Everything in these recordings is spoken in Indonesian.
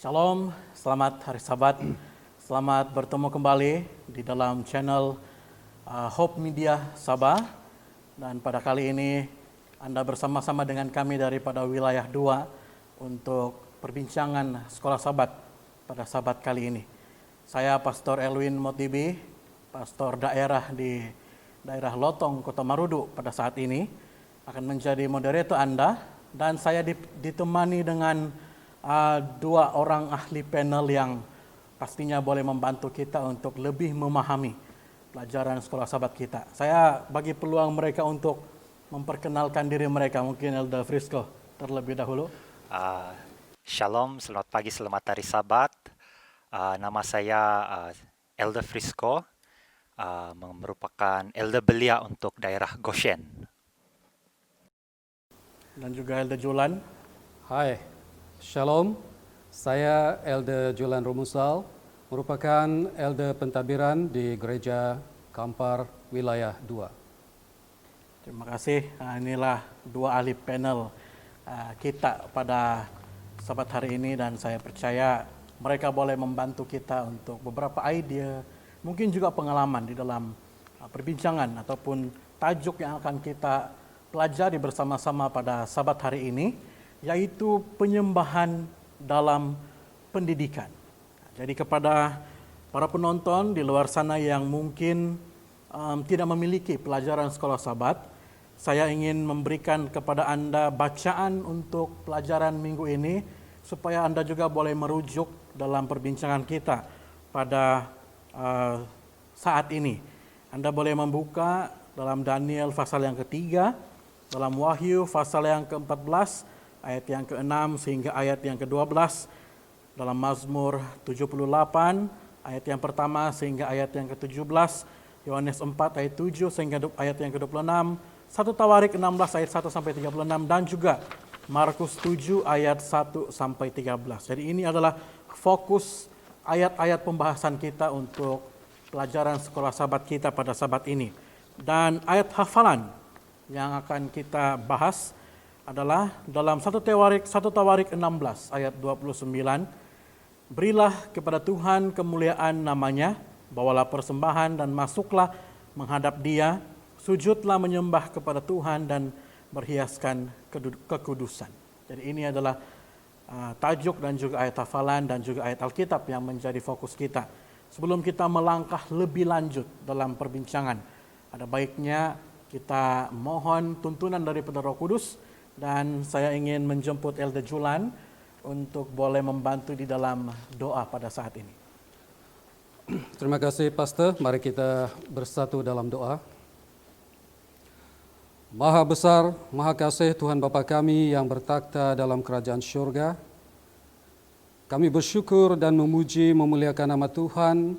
Shalom, selamat hari Sabat. Selamat bertemu kembali di dalam channel Hope Media Sabah. Dan pada kali ini Anda bersama-sama dengan kami daripada wilayah 2 untuk perbincangan sekolah Sabat pada Sabat kali ini. Saya Pastor Elwin Motibi, pastor daerah di daerah Lotong, Kota Marudu pada saat ini, akan menjadi moderator Anda, dan saya ditemani dengan dua orang ahli panel yang pastinya boleh membantu kita untuk lebih memahami pelajaran sekolah Sabat kita. Saya bagi peluang mereka untuk memperkenalkan diri mereka. Mungkin Elder Frisco terlebih dahulu. Shalom, selamat pagi, selamat hari Sabat. Nama saya Elder Frisco, merupakan Elder Belia untuk daerah Goshen. Dan juga Elder Julan. Hai, Shalom. Saya Elder Julan Romusal, merupakan Elder Pentadbiran di Gereja Kampar Wilayah 2. Terima kasih. Inilah dua ahli panel kita pada Sabat hari ini, dan saya percaya mereka boleh membantu kita untuk beberapa ide, mungkin juga pengalaman di dalam perbincangan ataupun tajuk yang akan kita pelajari bersama-sama pada Sabat hari ini, yaitu penyembahan dalam pendidikan. Jadi kepada para penonton di luar sana yang mungkin tidak memiliki pelajaran sekolah Sabat, saya ingin memberikan kepada Anda bacaan untuk pelajaran minggu ini, supaya Anda juga boleh merujuk dalam perbincangan kita pada saat ini. Anda boleh membuka dalam Daniel pasal yang ketiga, dalam Wahyu pasal yang ke-14, ayat yang ke-6 sehingga ayat yang ke-12, dalam Mazmur 78, ayat yang pertama sehingga ayat yang ke-17, Yohanes 4 ayat 7 sehingga ayat yang ke-26, 1 Tawarik 16 ayat 1 sampai 36, dan juga Markus 7 ayat 1 sampai 13. Jadi ini adalah fokus ayat-ayat pembahasan kita untuk pelajaran sekolah Sabat kita pada Sabat ini. Dan ayat hafalan yang akan kita bahas adalah dalam 1 Tawarik 16 ayat 29. Berilah kepada Tuhan kemuliaan namanya, bawalah persembahan dan masuklah menghadap Dia, sujudlah menyembah kepada Tuhan dan berhiaskan kekudusan. Jadi ini adalah tajuk dan juga ayat hafalan dan juga ayat Alkitab yang menjadi fokus kita. Sebelum kita melangkah lebih lanjut dalam perbincangan, ada baiknya kita mohon tuntunan daripada Roh Kudus, dan saya ingin menjemput Elder Julan untuk boleh membantu di dalam doa pada saat ini. Terima kasih, Pastor. Mari kita bersatu dalam doa. Maha besar, maha kasih Tuhan Bapa kami yang bertakhta dalam kerajaan syurga, kami bersyukur dan memuji memuliakan nama Tuhan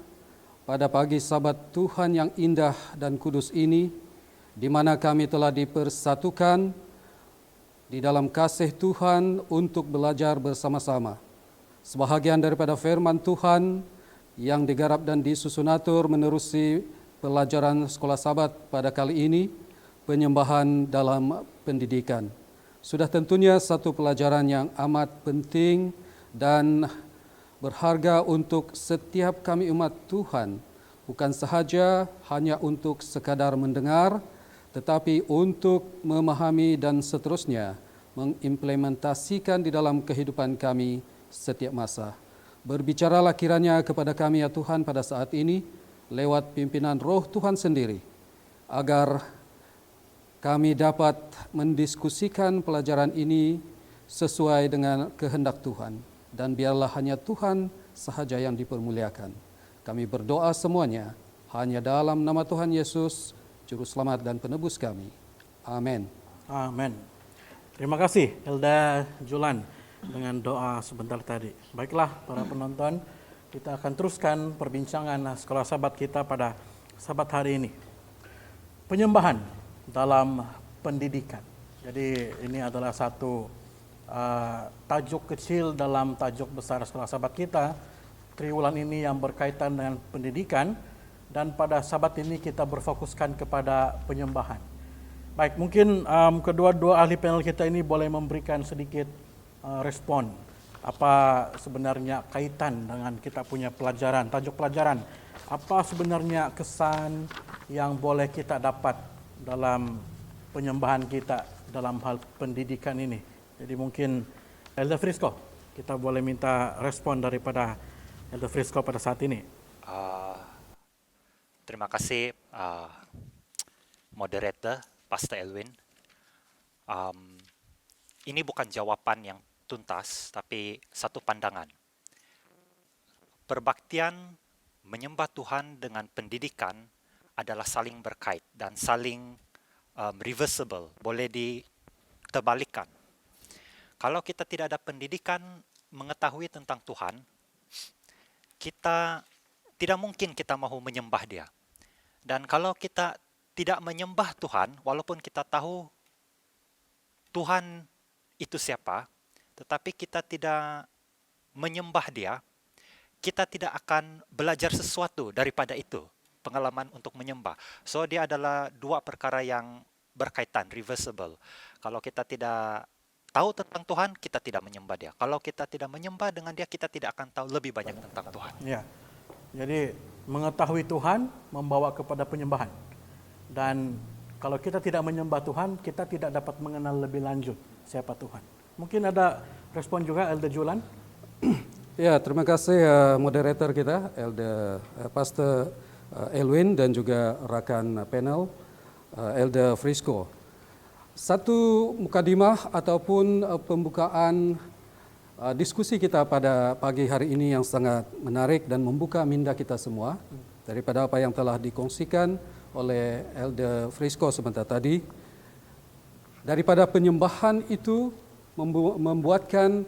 pada pagi Sabat Tuhan yang indah dan kudus ini, di mana kami telah dipersatukan di dalam kasih Tuhan untuk belajar bersama-sama. Sebahagian daripada firman Tuhan yang digarap dan disusunatur menerusi pelajaran sekolah Sabat pada kali ini, penyembahan dalam pendidikan. Sudah tentunya satu pelajaran yang amat penting dan berharga untuk setiap kami umat Tuhan, bukan sahaja hanya untuk sekadar mendengar, tetapi untuk memahami dan seterusnya mengimplementasikan di dalam kehidupan kami setiap masa. Berbicaralah kiranya kepada kami ya Tuhan pada saat ini lewat pimpinan Roh Tuhan sendiri, agar kami dapat mendiskusikan pelajaran ini sesuai dengan kehendak Tuhan, dan biarlah hanya Tuhan sahaja yang dipermuliakan. Kami berdoa semuanya hanya dalam nama Tuhan Yesus, Juru Selamat dan Penebus kami. Amin. Amin. Terima kasih Elder Julan dengan doa sebentar tadi. Baiklah para penonton, kita akan teruskan perbincangan sekolah Sabat kita pada Sabat hari ini. Penyembahan dalam pendidikan. Jadi ini adalah satu tajuk kecil dalam tajuk besar sekolah Sabat kita triwulan ini yang berkaitan dengan pendidikan. Dan pada Sabat ini kita berfokuskan kepada penyembahan. Baik, mungkin kedua-dua ahli panel kita ini boleh memberikan sedikit respon apa sebenarnya kaitan dengan kita punya pelajaran, tajuk pelajaran. Apa sebenarnya kesan yang boleh kita dapat dalam penyembahan kita dalam hal pendidikan ini. Jadi mungkin Elder Frisco, kita boleh minta respon daripada Elder Frisco pada saat ini. Terima kasih moderator Pastor Elwin. Ini bukan jawaban yang tuntas, tapi satu pandangan. Perbaktian menyembah Tuhan dengan pendidikan adalah saling berkait dan saling reversible, boleh diterbalikan. Kalau kita tidak ada pendidikan mengetahui tentang Tuhan, kita tidak mungkin kita mau menyembah Dia. Dan kalau kita tidak menyembah Tuhan, walaupun kita tahu Tuhan itu siapa, tetapi kita tidak menyembah Dia, kita tidak akan belajar sesuatu daripada itu, pengalaman untuk menyembah. So, dia adalah dua perkara yang berkaitan, reversible. Kalau kita tidak tahu tentang Tuhan, kita tidak menyembah Dia. Kalau kita tidak menyembah dengan Dia, kita tidak akan tahu lebih banyak tentang Tuhan. Ya, jadi mengetahui Tuhan membawa kepada penyembahan. Dan kalau kita tidak menyembah Tuhan, kita tidak dapat mengenal lebih lanjut siapa Tuhan. Mungkin ada respon juga Elder Julan? Ya, terima kasih moderator kita, Elder Pastor Elwin dan juga rakan panel Elder Frisco. Satu mukadimah ataupun pembukaan diskusi kita pada pagi hari ini yang sangat menarik dan membuka minda kita semua daripada apa yang telah dikongsikan oleh Elder Frisco sebentar tadi. Daripada penyembahan itu membuatkan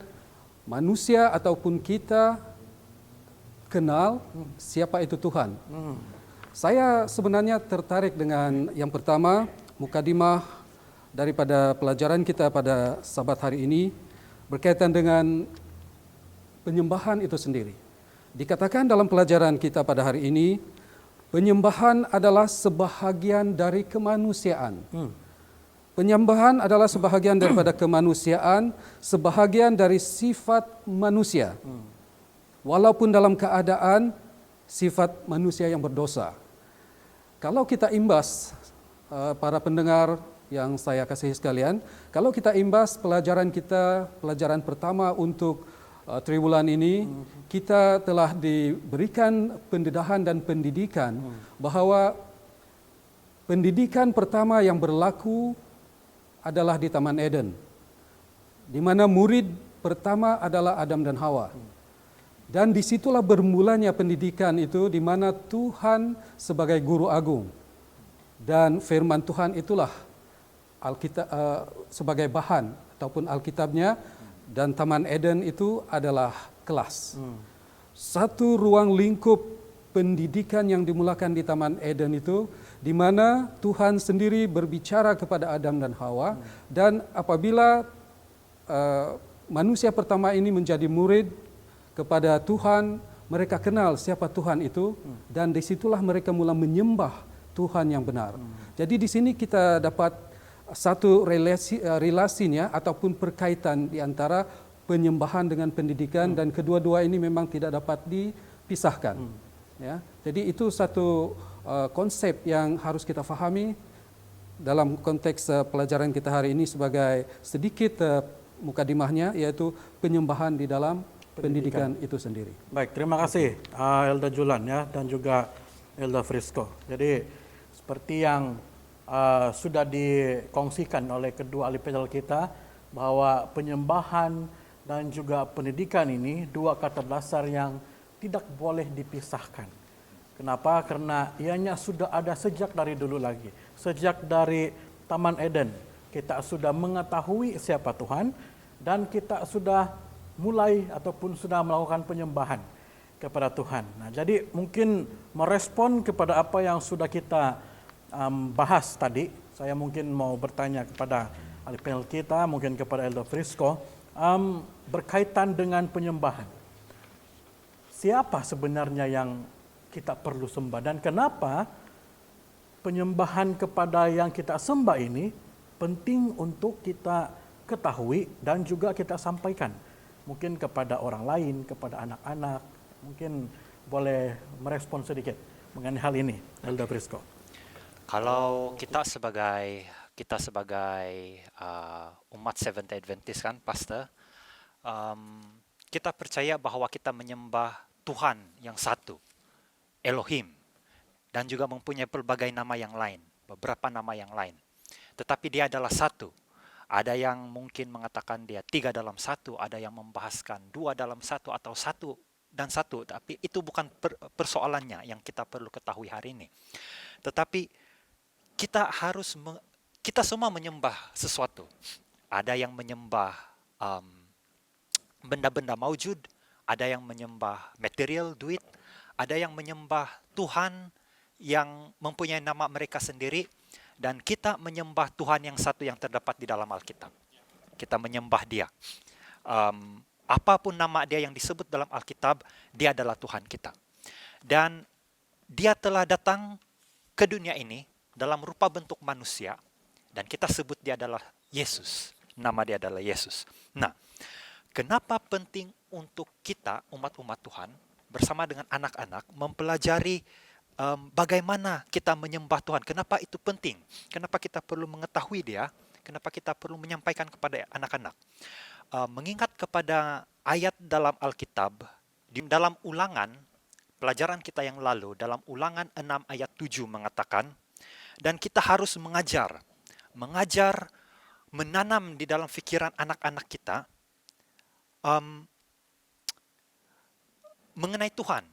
manusia ataupun kita kenal siapa itu Tuhan. Saya sebenarnya tertarik dengan yang pertama, mukadimah daripada pelajaran kita pada Sabat hari ini berkaitan dengan penyembahan itu sendiri. Dikatakan dalam pelajaran kita pada hari ini, penyembahan adalah sebahagian dari kemanusiaan. Penyembahan adalah sebahagian daripada kemanusiaan, sebahagian dari sifat manusia. Walaupun dalam keadaan sifat manusia yang berdosa. Kalau kita imbas, para pendengar yang saya kasihi sekalian, kalau kita imbas pelajaran kita, pelajaran pertama untuk triwulan ini, kita telah diberikan pendedahan dan pendidikan bahwa pendidikan pertama yang berlaku adalah di Taman Eden, di mana murid pertama adalah Adam dan Hawa. Dan disitulah bermulanya pendidikan itu, di mana Tuhan sebagai guru agung. Dan firman Tuhan itulah Alkitab, sebagai bahan ataupun Alkitabnya, dan Taman Eden itu adalah kelas. Satu ruang lingkup pendidikan yang dimulakan di Taman Eden itu, di mana Tuhan sendiri berbicara kepada Adam dan Hawa, dan apabila manusia pertama ini menjadi murid kepada Tuhan, mereka kenal siapa Tuhan itu, dan disitulah mereka mula menyembah Tuhan yang benar. Jadi di sini kita dapat satu relasinya ataupun perkaitan di antara penyembahan dengan pendidikan, dan kedua-dua ini memang tidak dapat dipisahkan. Ya, jadi itu satu konsep yang harus kita fahami dalam konteks pelajaran kita hari ini sebagai sedikit mukadimahnya, yaitu penyembahan di dalam pendidikan itu sendiri. Baik, terima kasih Elder Julan ya, dan juga Elder Frisco. Jadi seperti yang sudah dikongsikan oleh kedua ahli panel kita, bahwa penyembahan dan juga pendidikan ini dua kata dasar yang tidak boleh dipisahkan. Kenapa? Karena ianya sudah ada sejak dari dulu lagi. Sejak dari Taman Eden, kita sudah mengetahui siapa Tuhan, dan kita sudah mulai ataupun sudah melakukan penyembahan kepada Tuhan. Nah, jadi mungkin merespon kepada apa yang sudah kita bahas tadi, saya mungkin mau bertanya kepada ahli panel kita, mungkin kepada Elder Frisco, berkaitan dengan penyembahan. Siapa sebenarnya yang kita perlu sembah, dan kenapa penyembahan kepada yang kita sembah ini penting untuk kita ketahui dan juga kita sampaikan mungkin kepada orang lain, kepada anak-anak. Mungkin boleh merespon sedikit mengenai hal ini, Elder Frisco. Kalau kita sebagai umat Seventh Day Adventist kan, Pastor, kita percaya bahwa kita menyembah Tuhan yang satu, Elohim, dan juga mempunyai pelbagai nama yang lain, beberapa nama yang lain. Tetapi dia adalah satu. Ada yang mungkin mengatakan dia 3 dalam 1, ada yang membahaskan 2 dalam 1 atau 1 dan 1, tapi itu bukan persoalannya yang kita perlu ketahui hari ini. Tetapi kita semua menyembah sesuatu. Ada yang menyembah benda-benda maujud, ada yang menyembah material, duit, ada yang menyembah Tuhan yang mempunyai nama mereka sendiri, dan kita menyembah Tuhan yang satu yang terdapat di dalam Alkitab. Kita menyembah Dia. Apapun nama Dia yang disebut dalam Alkitab, Dia adalah Tuhan kita. Dan Dia telah datang ke dunia ini dalam rupa bentuk manusia, dan kita sebut Dia adalah Yesus. Nama Dia adalah Yesus. Nah, kenapa penting untuk kita, umat-umat Tuhan, bersama dengan anak-anak, mempelajari bagaimana kita menyembah Tuhan? Kenapa itu penting? Kenapa kita perlu mengetahui Dia? Kenapa kita perlu menyampaikan kepada anak-anak? Mengingat kepada ayat dalam Alkitab, di dalam Ulangan, pelajaran kita yang lalu, dalam Ulangan 6 ayat 7 mengatakan, dan kita harus mengajar, menanam di dalam pikiran anak-anak kita mengenai Tuhan,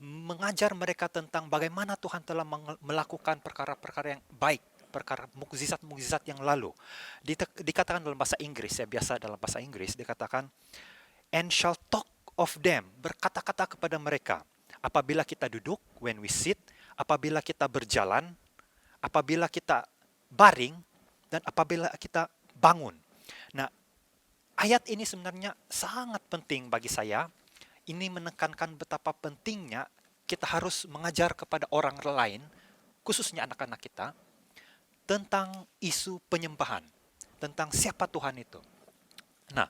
mengajar mereka tentang bagaimana Tuhan telah melakukan perkara-perkara yang baik, perkara mukjizat-mukjizat yang lalu. Dikatakan dalam bahasa Inggris, saya biasa dalam bahasa Inggris, dikatakan, and shall talk of them, berkata-kata kepada mereka, apabila kita duduk, when we sit, apabila kita berjalan, apabila kita baring, dan apabila kita bangun. Nah, ayat ini sebenarnya sangat penting bagi saya. Ini menekankan betapa pentingnya kita harus mengajar kepada orang lain, khususnya anak-anak kita, tentang isu penyembahan, tentang siapa Tuhan itu. Nah,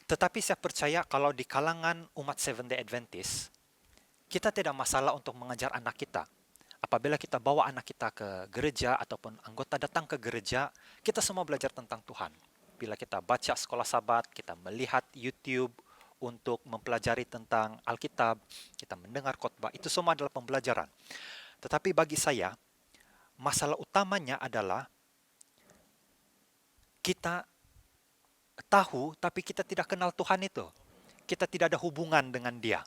tetapi saya percaya kalau di kalangan umat Seventh Day Adventist, kita tidak masalah untuk mengajar anak kita. Apabila kita bawa anak kita ke gereja ataupun anggota datang ke gereja, kita semua belajar tentang Tuhan. Bila kita baca sekolah Sabat, kita melihat YouTube untuk mempelajari tentang Alkitab, kita mendengar khotbah, itu semua adalah pembelajaran. Tetapi bagi saya, masalah utamanya adalah kita tahu, tapi kita tidak kenal Tuhan itu. Kita tidak ada hubungan dengan Dia.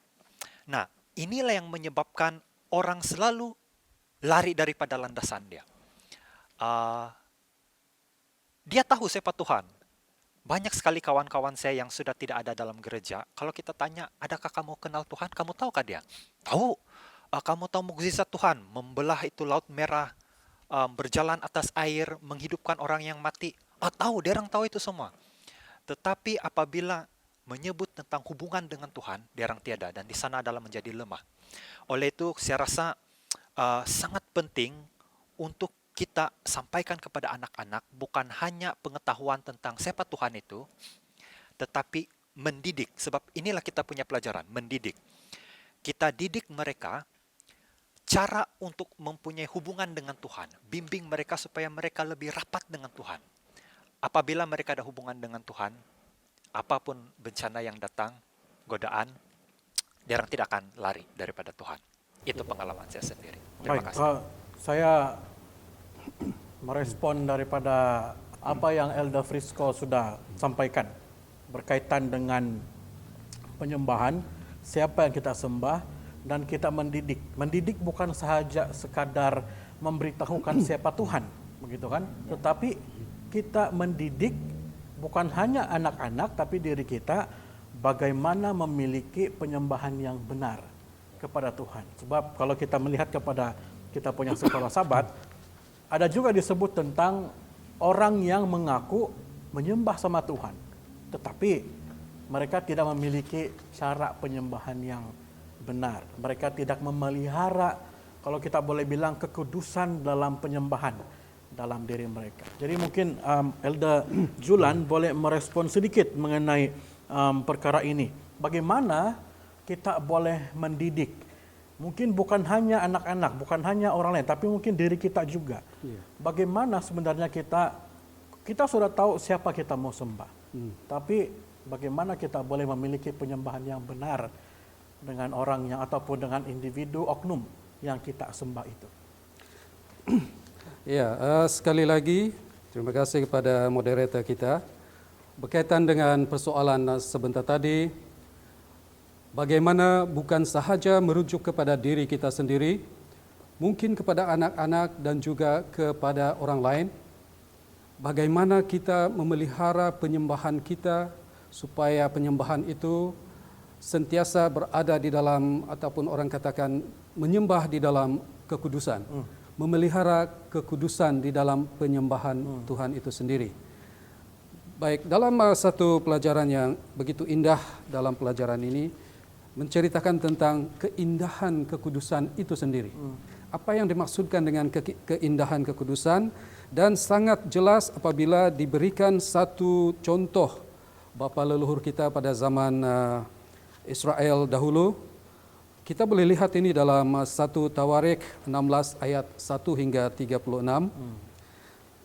Nah, inilah yang menyebabkan orang selalu lari daripada landasan Dia. Dia tahu siapa Tuhan. Banyak sekali kawan-kawan saya yang sudah tidak ada dalam gereja. Kalau kita tanya, adakah kamu kenal Tuhan? Kamu tahukah Dia? Tahu. Kamu tahu mukjizat Tuhan, membelah itu laut merah, berjalan atas air, menghidupkan orang yang mati. Tahu, dia orang tahu itu semua. Tetapi apabila menyebut tentang hubungan dengan Tuhan, dia orang tiada, dan di sana adalah menjadi lemah. Oleh itu, saya rasa sangat penting untuk kita sampaikan kepada anak-anak bukan hanya pengetahuan tentang siapa Tuhan itu, tetapi mendidik. Sebab inilah kita punya pelajaran, mendidik. Kita didik mereka cara untuk mempunyai hubungan dengan Tuhan. Bimbing mereka supaya mereka lebih rapat dengan Tuhan. Apabila mereka ada hubungan dengan Tuhan, apapun bencana yang datang, godaan, dia orang tidak akan lari daripada Tuhan. Itu pengalaman saya sendiri. Terima kasih. Saya merespon daripada apa yang Elder Frisco sudah sampaikan berkaitan dengan penyembahan, siapa yang kita sembah, dan kita mendidik. Mendidik bukan sahaja sekadar memberitahukan siapa Tuhan, begitu kan? Tetapi kita mendidik bukan hanya anak-anak, tapi diri kita bagaimana memiliki penyembahan yang benar kepada Tuhan. Sebab kalau kita melihat kepada kita punya sekolah Sabat, ada juga disebut tentang orang yang mengaku menyembah sama Tuhan, tetapi mereka tidak memiliki cara penyembahan yang benar. Mereka tidak memelihara, kalau kita boleh bilang, kekudusan dalam penyembahan. dalam diri mereka. Jadi mungkin Elder Julan boleh merespon sedikit mengenai perkara ini. Bagaimana kita boleh mendidik? Mungkin bukan hanya anak-anak, bukan hanya orang lain, tapi mungkin diri kita juga. Bagaimana sebenarnya kita sudah tahu siapa kita mau sembah. Tapi bagaimana kita boleh memiliki penyembahan yang benar dengan orang yang ataupun dengan individu oknum yang kita sembah itu. Ya, sekali lagi terima kasih kepada moderator kita. Berkaitan dengan persoalan sebentar tadi, bagaimana bukan sahaja merujuk kepada diri kita sendiri, mungkin kepada anak-anak dan juga kepada orang lain. Bagaimana kita memelihara penyembahan kita supaya penyembahan itu sentiasa berada di dalam, ataupun orang katakan menyembah di dalam kekudusan. Memelihara kekudusan di dalam penyembahan Tuhan itu sendiri. Baik, dalam satu pelajaran yang begitu indah dalam pelajaran ini, menceritakan tentang keindahan kekudusan itu sendiri. Apa yang dimaksudkan dengan keindahan kekudusan, dan sangat jelas apabila diberikan satu contoh bapa leluhur kita pada zaman Israel dahulu. Kita boleh lihat ini dalam 1 Tawarik 16 ayat 1 hingga 36,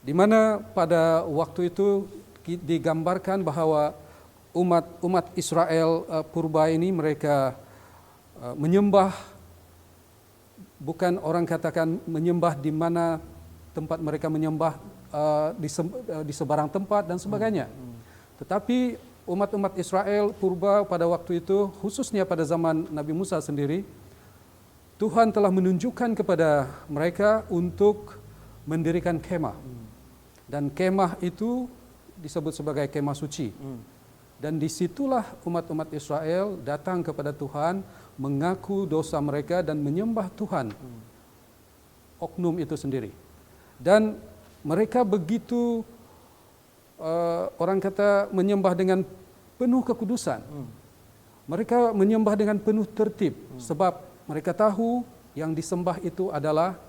di mana pada waktu itu digambarkan bahwa umat Israel purba ini mereka menyembah, bukan orang katakan menyembah di mana tempat mereka menyembah di sebarang tempat dan sebagainya. Tetapi umat-umat Israel purba pada waktu itu, khususnya pada zaman Nabi Musa sendiri, Tuhan telah menunjukkan kepada mereka untuk mendirikan kemah. Dan kemah itu disebut sebagai kemah suci. Dan disitulah umat-umat Israel datang kepada Tuhan, mengaku dosa mereka dan menyembah Tuhan, oknum itu sendiri. Dan mereka begitu orang kata menyembah dengan penuh kekudusan. Mereka menyembah dengan penuh tertib, sebab mereka tahu yang disembah itu adalah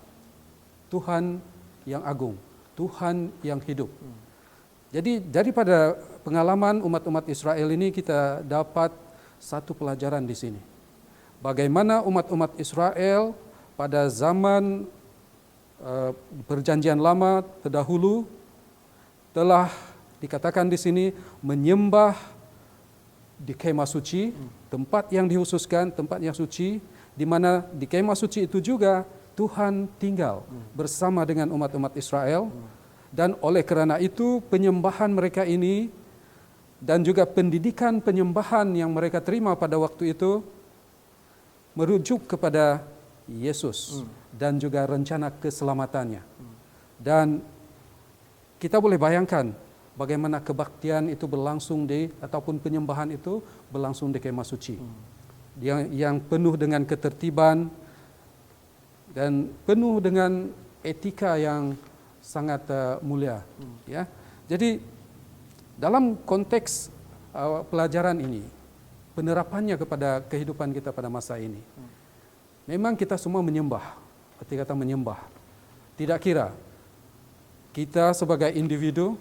Tuhan yang agung, Tuhan yang hidup. Jadi daripada pengalaman umat-umat Israel ini kita dapat satu pelajaran di sini. Bagaimana umat-umat Israel pada zaman Perjanjian Lama terdahulu telah dikatakan di sini menyembah di kemah suci, tempat yang dikhususkan, tempat yang suci, di mana di kemah suci itu juga Tuhan tinggal bersama dengan umat-umat Israel. Dan oleh kerana itu penyembahan mereka ini dan juga pendidikan penyembahan yang mereka terima pada waktu itu merujuk kepada Yesus dan juga rencana keselamatannya. Dan kita boleh bayangkan bagaimana kebaktian itu berlangsung ataupun penyembahan itu berlangsung di kemah suci. Yang penuh dengan ketertiban dan penuh dengan etika yang sangat mulia. Ya. Jadi dalam konteks pelajaran ini, penerapannya kepada kehidupan kita pada masa ini, memang kita semua menyembah. Ketika kata menyembah, tidak kira kita sebagai individu,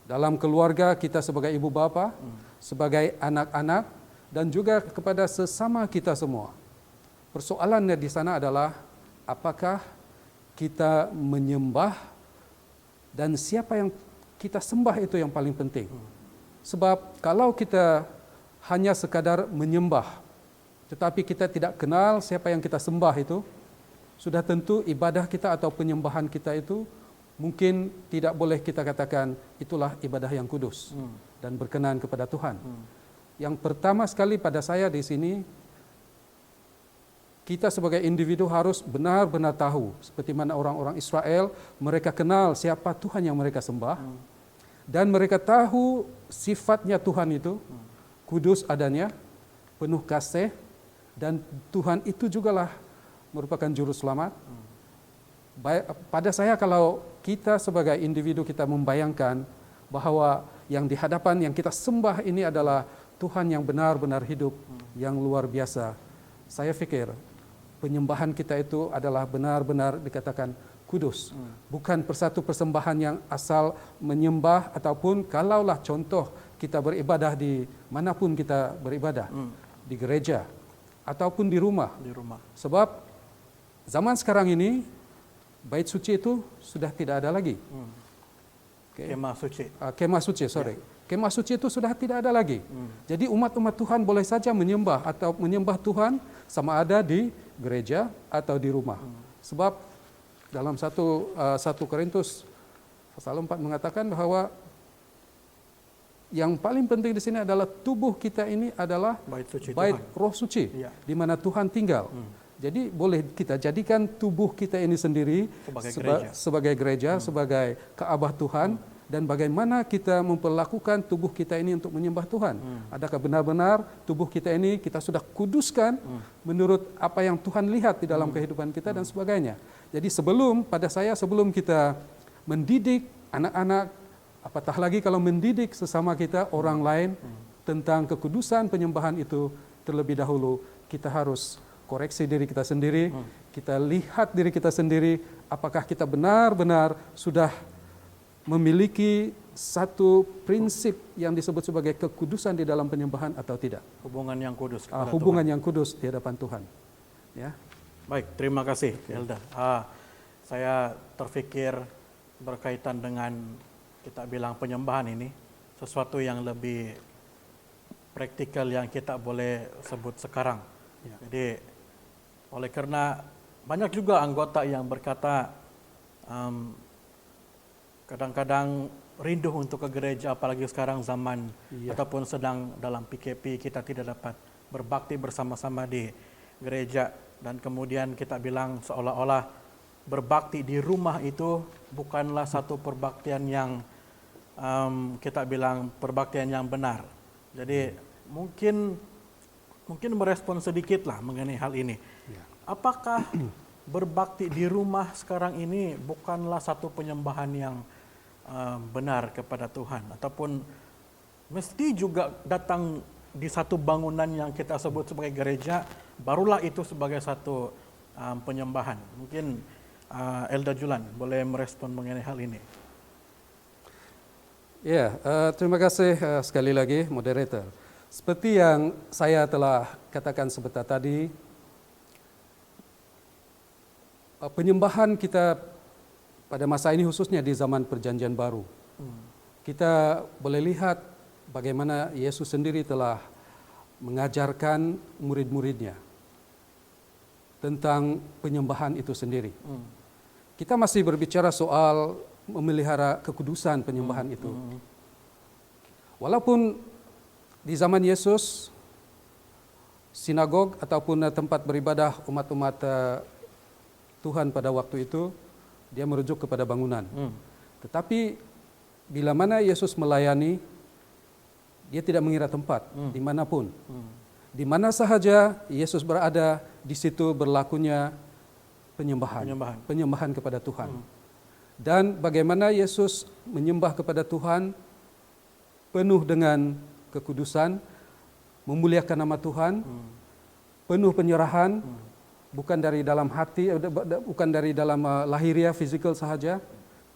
dalam keluarga kita sebagai ibu bapa, sebagai anak-anak, dan juga kepada sesama kita semua. Persoalannya di sana adalah apakah kita menyembah dan siapa yang kita sembah itu yang paling penting. Sebab kalau kita hanya sekadar menyembah, tetapi kita tidak kenal siapa yang kita sembah itu, sudah tentu ibadah kita atau penyembahan kita itu mungkin tidak boleh kita katakan itulah ibadah yang kudus dan berkenan kepada Tuhan. Yang pertama sekali pada saya di sini, kita sebagai individu harus benar-benar tahu, seperti mana orang-orang Israel, mereka kenal siapa Tuhan yang mereka sembah, dan mereka tahu sifatnya Tuhan itu, kudus adanya, penuh kasih, dan Tuhan itu jugalah merupakan juru selamat. Pada saya kalau kita sebagai individu kita membayangkan bahwa yang di hadapan yang kita sembah ini adalah Tuhan yang benar-benar hidup, yang luar biasa, saya pikir penyembahan kita itu adalah benar-benar dikatakan kudus. Bukan persatu persembahan yang asal menyembah, ataupun kalaulah contoh kita beribadah di manapun kita beribadah, di gereja ataupun di rumah. Di rumah. Sebab zaman sekarang ini bait suci itu sudah tidak ada lagi. Kemah suci. Kemah suci, Kemah suci itu sudah tidak ada lagi. Jadi umat-umat Tuhan boleh saja menyembah atau menyembah Tuhan sama ada di gereja atau di rumah. Sebab dalam 1 Korintus pasal 4 mengatakan bahwa yang paling penting di sini adalah tubuh kita ini adalah Bait suci bait Tuhan. roh suci, Ya. di mana Tuhan tinggal. Jadi boleh kita jadikan tubuh kita ini sendiri sebagai gereja, sebagai Ka'bah Tuhan, dan bagaimana kita memperlakukan tubuh kita ini untuk menyembah Tuhan. Adakah benar-benar tubuh kita ini kita sudah kuduskan menurut apa yang Tuhan lihat di dalam kehidupan kita dan sebagainya. Jadi sebelum kita mendidik anak-anak, apatah lagi kalau mendidik sesama kita, orang lain, tentang kekudusan penyembahan itu, terlebih dahulu kita harus koreksi diri kita sendiri, kita lihat diri kita sendiri, apakah kita benar-benar sudah memiliki satu prinsip yang disebut sebagai kekudusan di dalam penyembahan atau tidak. Hubungan yang kudus kepada Hubungan Tuhan. yang kudus di hadapan Tuhan. Ya. Baik, terima kasih Elda. Saya terfikir berkaitan dengan kita bilang penyembahan ini, sesuatu yang lebih praktikal yang kita boleh sebut sekarang. Jadi oleh karena banyak juga anggota yang berkata kadang-kadang rindu untuk ke gereja, apalagi sekarang zaman ataupun sedang dalam PKP, kita tidak dapat berbakti bersama-sama di gereja, dan kemudian kita bilang seolah-olah berbakti di rumah itu bukanlah satu perbaktian yang kita bilang perbaktian yang benar. Jadi mungkin merespon sedikitlah mengenai hal ini. Apakah berbakti di rumah sekarang ini bukanlah satu penyembahan yang benar kepada Tuhan, ataupun mesti juga datang di satu bangunan yang kita sebut sebagai gereja, barulah itu sebagai satu penyembahan? Mungkin Elda Julan boleh merespon mengenai hal ini. Ya, terima kasih sekali lagi moderator. Seperti yang saya telah katakan sebentar tadi, penyembahan kita pada masa ini khususnya di zaman Perjanjian Baru, kita boleh lihat bagaimana Yesus sendiri telah mengajarkan murid-muridnya tentang penyembahan itu sendiri. Kita masih berbicara soal memelihara kekudusan penyembahan itu. Walaupun di zaman Yesus, sinagog ataupun tempat beribadah umat-umat Tuhan pada waktu itu, dia merujuk kepada bangunan. Tetapi bila mana Yesus melayani, dia tidak mengira tempat, dimanapun. Di mana sahaja Yesus berada, di situ berlakunya penyembahan kepada Tuhan. Dan bagaimana Yesus menyembah kepada Tuhan penuh dengan kekudusan, memuliakan nama Tuhan, penuh penyerahan, bukan dari dalam hati, bukan dari dalam lahiriah fisikal sahaja,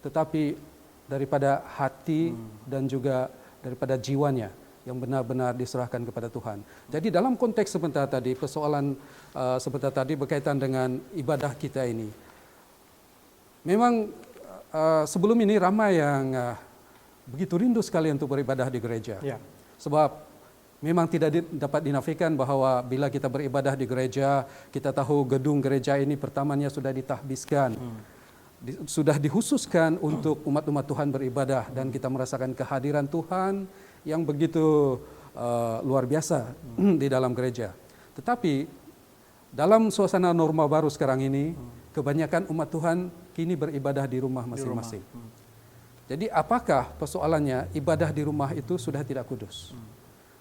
tetapi daripada hati dan juga daripada jiwanya yang benar-benar diserahkan kepada Tuhan. Jadi dalam konteks sebentar tadi, persoalan sebentar tadi berkaitan dengan ibadah kita ini, memang sebelum ini ramai yang begitu rindu sekali untuk beribadah di gereja. Sebab memang tidak dapat dinafikan bahwa bila kita beribadah di gereja, kita tahu gedung gereja ini pertamanya sudah ditahbiskan, sudah dikhususkan untuk umat-umat Tuhan beribadah, dan kita merasakan kehadiran Tuhan yang begitu luar biasa di dalam gereja. Tetapi dalam suasana norma baru sekarang ini, kebanyakan umat Tuhan kini beribadah di rumah masing-masing. Jadi apakah persoalannya ibadah di rumah itu sudah tidak kudus?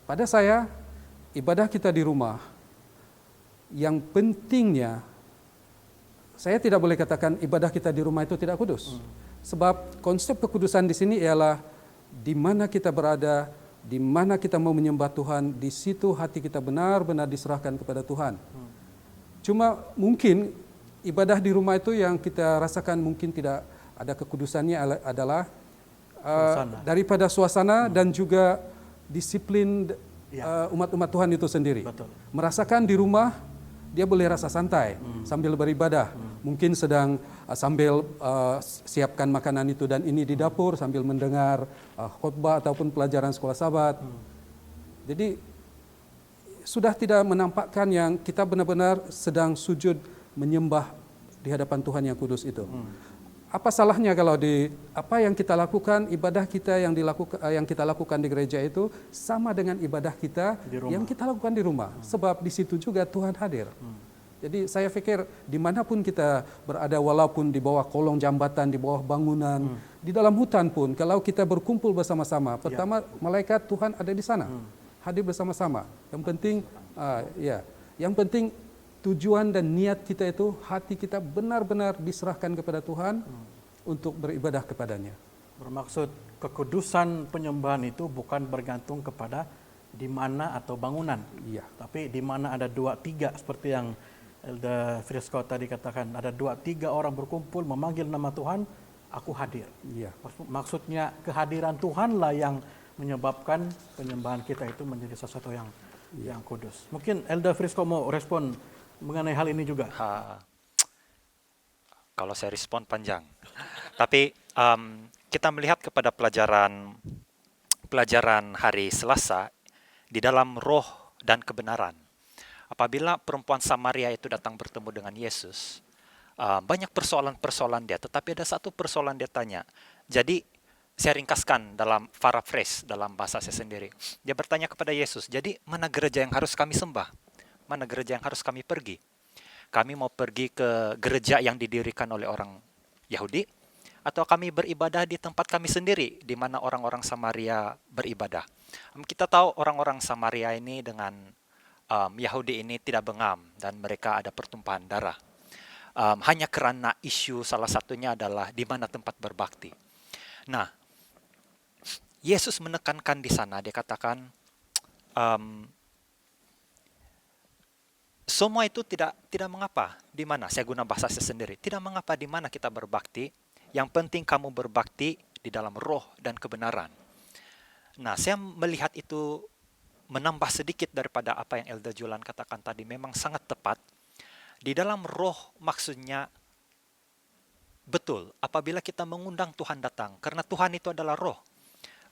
Pada saya, ibadah kita di rumah, yang pentingnya, saya tidak boleh katakan ibadah kita di rumah itu tidak kudus. Sebab konsep kekudusan di sini ialah di mana kita berada, di mana kita mau menyembah Tuhan, di situ hati kita benar-benar diserahkan kepada Tuhan. Cuma mungkin ibadah di rumah itu yang kita rasakan mungkin tidak ada kekudusannya adalah daripada suasana dan juga disiplin umat-umat Tuhan itu sendiri. Betul. Merasakan di rumah dia boleh rasa santai sambil beribadah. Mungkin sedang sambil siapkan makanan itu dan ini di dapur sambil mendengar khotbah ataupun pelajaran sekolah sahabat. Jadi sudah tidak menampakkan yang kita benar-benar sedang sujud menyembah di hadapan Tuhan yang kudus itu. Apa salahnya kalau apa yang kita lakukan, ibadah kita yang kita lakukan di gereja itu sama dengan ibadah kita yang kita lakukan di rumah. Sebab di situ juga Tuhan hadir. Jadi saya pikir dimanapun kita berada, walaupun di bawah kolong jambatan, di bawah bangunan, di dalam hutan pun, kalau kita berkumpul bersama-sama, pertama malaikat Tuhan ada di sana, hadir bersama-sama. Yang penting tujuan dan niat kita itu, hati kita benar-benar diserahkan kepada Tuhan untuk beribadah kepadanya. Bermaksud kekudusan penyembahan itu bukan bergantung kepada di mana atau bangunan. Iya. Tapi di mana ada 2-3 seperti yang Elder Frisco tadi katakan, ada 2-3 orang berkumpul memanggil nama Tuhan, aku hadir. Iya. Maksudnya kehadiran Tuhanlah yang menyebabkan penyembahan kita itu menjadi sesuatu yang kudus. Mungkin Elder Frisco mau respon mengenai hal ini juga. Kalau saya respon panjang. Tapi kita melihat kepada pelajaran hari Selasa di dalam roh dan kebenaran. Apabila perempuan Samaria itu datang bertemu dengan Yesus, banyak persoalan-persoalan dia, tetapi ada satu persoalan dia tanya. Jadi saya ringkaskan dalam paraphrase dalam bahasa saya sendiri. Dia bertanya kepada Yesus, jadi mana gereja yang harus kami sembah? Mana gereja yang harus kami pergi? Kami mau pergi ke gereja yang didirikan oleh orang Yahudi, atau kami beribadah di tempat kami sendiri, di mana orang-orang Samaria beribadah. Kita tahu orang-orang Samaria ini dengan Yahudi ini tidak bengam, dan mereka ada pertumpahan darah. Hanya karena isu salah satunya adalah di mana tempat berbakti. Nah, Yesus menekankan di sana, dia katakan, semua itu tidak mengapa di mana, saya guna bahasa saya sendiri, tidak mengapa di mana kita berbakti, yang penting kamu berbakti di dalam roh dan kebenaran. Nah, saya melihat itu menambah sedikit daripada apa yang Elder Julan katakan tadi, memang sangat tepat. Di dalam roh maksudnya betul, apabila kita mengundang Tuhan datang, karena Tuhan itu adalah roh.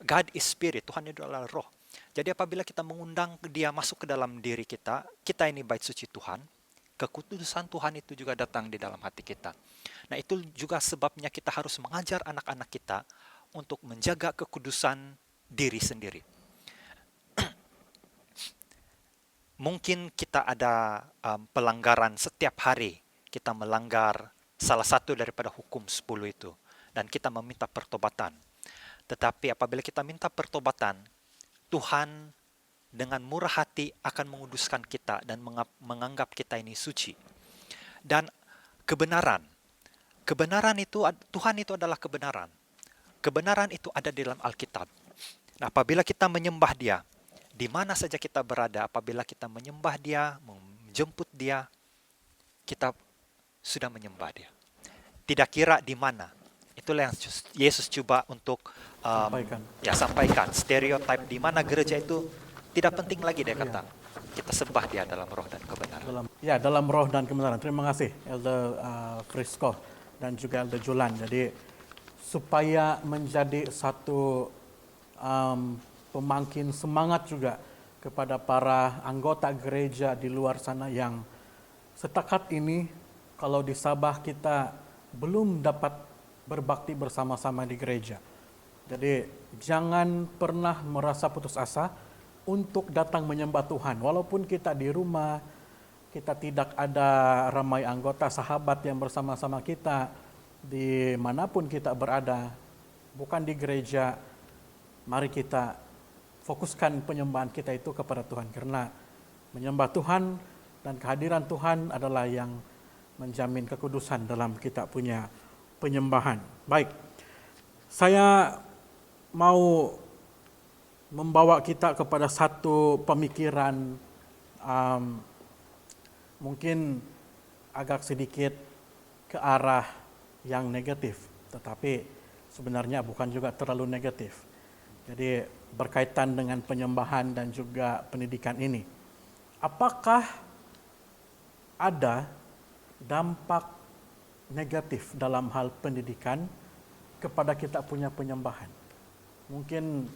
God is spirit, Tuhan itu adalah roh. Jadi apabila kita mengundang dia masuk ke dalam diri kita ini bait suci Tuhan, kekudusan Tuhan itu juga datang di dalam hati kita. Nah, itu juga sebabnya kita harus mengajar anak-anak kita untuk menjaga kekudusan diri sendiri. Mungkin kita ada pelanggaran setiap hari, kita melanggar salah satu daripada hukum 10 itu, dan kita meminta pertobatan. Tetapi apabila kita minta pertobatan, Tuhan dengan murah hati akan menguduskan kita dan menganggap kita ini suci. Dan kebenaran itu, Tuhan itu adalah kebenaran. Kebenaran itu ada di dalam Alkitab. Nah, apabila kita menyembah dia, di mana saja kita berada, apabila kita menyembah dia, menjemput dia, kita sudah menyembah dia. Tidak kira di mana. Itulah yang Yesus coba untuk sampaikan. Stereotip di mana gereja itu tidak penting lagi, dia kata. Kita sembah dia dalam roh dan kebenaran. Dalam roh dan kebenaran. Terima kasih Elder Frisco dan juga Elder Julan. Jadi supaya menjadi satu pemangkin semangat juga kepada para anggota gereja di luar sana yang setakat ini kalau di Sabah kita belum dapat berbakti bersama-sama di gereja. Jadi jangan pernah merasa putus asa untuk datang menyembah Tuhan. Walaupun kita di rumah, kita tidak ada ramai anggota sahabat yang bersama-sama kita, dimanapun kita berada, bukan di gereja, mari kita fokuskan penyembahan kita itu kepada Tuhan. Karena menyembah Tuhan dan kehadiran Tuhan adalah yang menjamin kekudusan dalam kita punya penyembahan. Baik, saya mau membawa kita kepada satu pemikiran mungkin agak sedikit ke arah yang negatif, tetapi sebenarnya bukan juga terlalu negatif. Jadi berkaitan dengan penyembahan dan juga pendidikan ini, apakah ada dampak negatif dalam hal pendidikan kepada kita punya penyembahan? Mungkin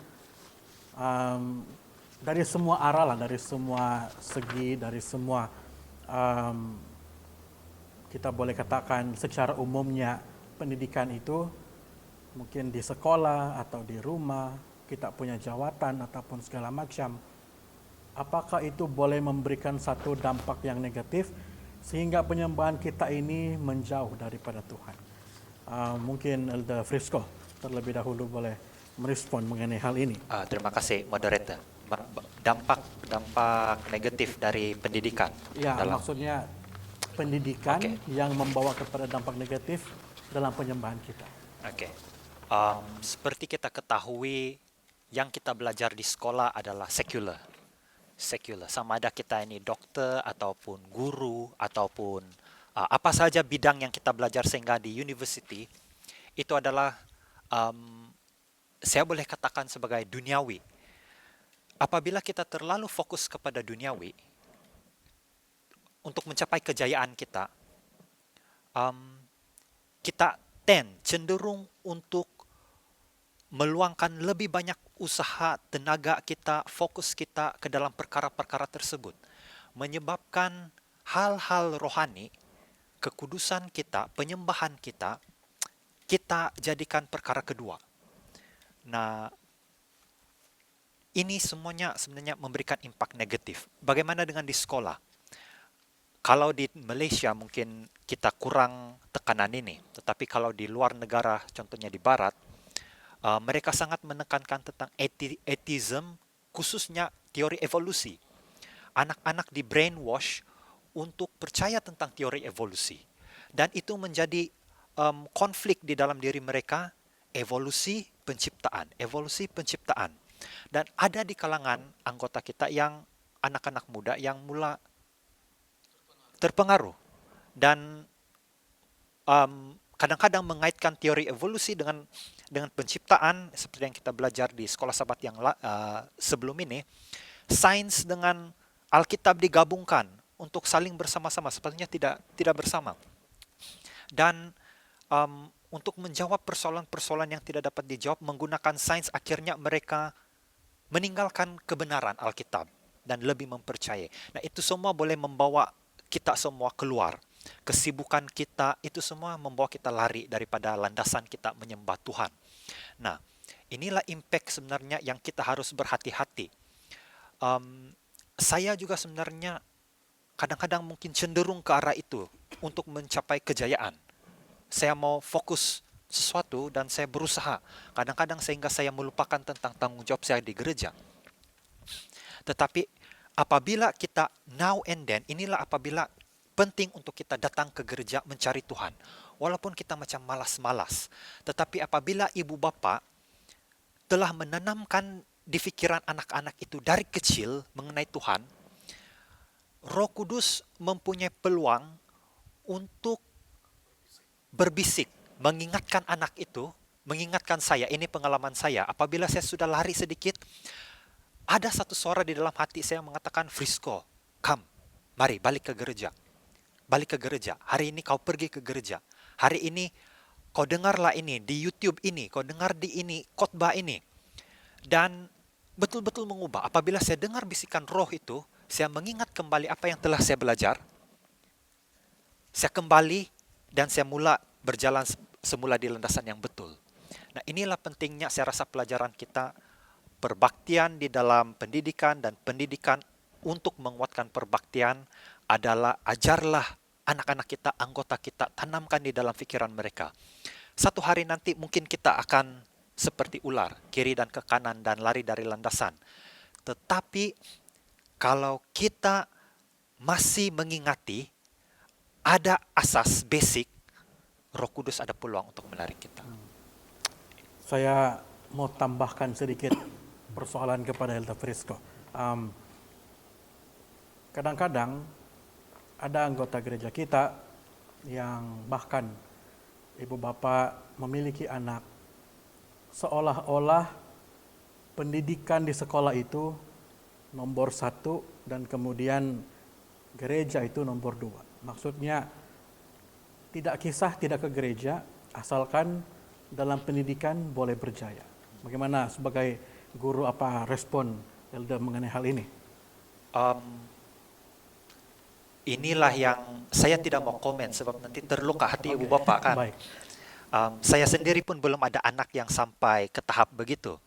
dari semua arah lah, dari semua segi, dari semua kita boleh katakan secara umumnya pendidikan itu mungkin di sekolah atau di rumah kita punya jawatan ataupun segala macam. Apakah itu boleh memberikan satu dampak yang negatif sehingga penyembahan kita ini menjauh daripada Tuhan? Mungkin Elder Frisco terlebih dahulu boleh merespon mengenai hal ini. Terima kasih, moderator. Dampak negatif dari pendidikan. Ya, maksudnya pendidikan yang membawa kepada dampak negatif dalam penyembahan kita. Oke. Seperti kita ketahui, yang kita belajar di sekolah adalah sekuler. Sama ada kita ini dokter ataupun guru ataupun apa saja bidang yang kita belajar sehingga di university itu adalah saya boleh katakan sebagai duniawi. Apabila kita terlalu fokus kepada duniawi untuk mencapai kejayaan kita, kita cenderung untuk meluangkan lebih banyak usaha, tenaga kita, fokus kita ke dalam perkara-perkara tersebut, menyebabkan hal-hal rohani, kekudusan kita, penyembahan kita jadikan perkara kedua. Nah, ini semuanya sebenarnya memberikan impak negatif. Bagaimana dengan di sekolah? Kalau di Malaysia mungkin kita kurang tekanan ini, tetapi kalau di luar negara, contohnya di Barat, mereka sangat menekankan tentang atheism, khususnya teori evolusi. Anak-anak di brainwash untuk percaya tentang teori evolusi. Dan itu menjadi konflik di dalam diri mereka, evolusi penciptaan. Dan ada di kalangan anggota kita yang anak-anak muda yang mula terpengaruh. Dan kadang-kadang mengaitkan teori evolusi dengan penciptaan, seperti yang kita belajar di sekolah sahabat yang sebelum ini. Sains dengan Alkitab digabungkan untuk saling bersama-sama, sepertinya tidak bersama. Dan untuk menjawab persoalan-persoalan yang tidak dapat dijawab menggunakan sains, akhirnya mereka meninggalkan kebenaran Alkitab dan lebih mempercayai. Nah, itu semua boleh membawa kita semua keluar. Kesibukan kita itu semua membawa kita lari daripada landasan kita menyembah Tuhan. Nah, inilah impact sebenarnya yang kita harus berhati-hati. Saya juga sebenarnya kadang-kadang mungkin cenderung ke arah itu untuk mencapai kejayaan. Saya mau fokus sesuatu dan saya berusaha. Kadang-kadang sehingga saya melupakan tentang tanggung jawab saya di gereja. Tetapi apabila kita now and then, inilah apabila penting untuk kita datang ke gereja mencari Tuhan. Walaupun kita macam malas-malas. Tetapi apabila ibu bapa telah menanamkan di pikiran anak-anak itu dari kecil mengenai Tuhan, Roh Kudus mempunyai peluang untuk berbisik, mengingatkan anak itu, mengingatkan saya, ini pengalaman saya. Apabila saya sudah lari sedikit, ada satu suara di dalam hati saya mengatakan, Frisco, come, mari balik ke gereja. Balik ke gereja. Hari ini kau pergi ke gereja. Hari ini kau dengarlah ini di YouTube ini, kau dengar di ini khotbah ini. Dan betul-betul mengubah. Apabila saya dengar bisikan roh itu, saya mengingat kembali apa yang telah saya belajar. Saya kembali dan saya mula berjalan semula di landasan yang betul. Nah, inilah pentingnya saya rasa pelajaran kita, perbaktian di dalam pendidikan dan pendidikan untuk menguatkan perbaktian adalah ajarlah anak-anak kita, anggota kita, tanamkan di dalam pikiran mereka. Satu hari nanti mungkin kita akan seperti ular, kiri dan ke kanan dan lari dari landasan. Tetapi kalau kita masih mengingati, ada asas basic, Roh Kudus ada peluang untuk menarik kita. Saya mau tambahkan sedikit persoalan kepada Elder Frisco. Kadang-kadang ada anggota gereja kita yang bahkan ibu bapak memiliki anak, seolah-olah pendidikan di sekolah itu nomor 1 dan kemudian gereja itu nomor 2. Maksudnya tidak ke gereja, asalkan dalam pendidikan boleh berjaya. Bagaimana sebagai guru, apa respon Elda mengenai hal ini? Inilah yang saya tidak mau komen sebab nanti terluka hati ibu bapak kan. Baik. Saya sendiri pun belum ada anak yang sampai ke tahap begitu.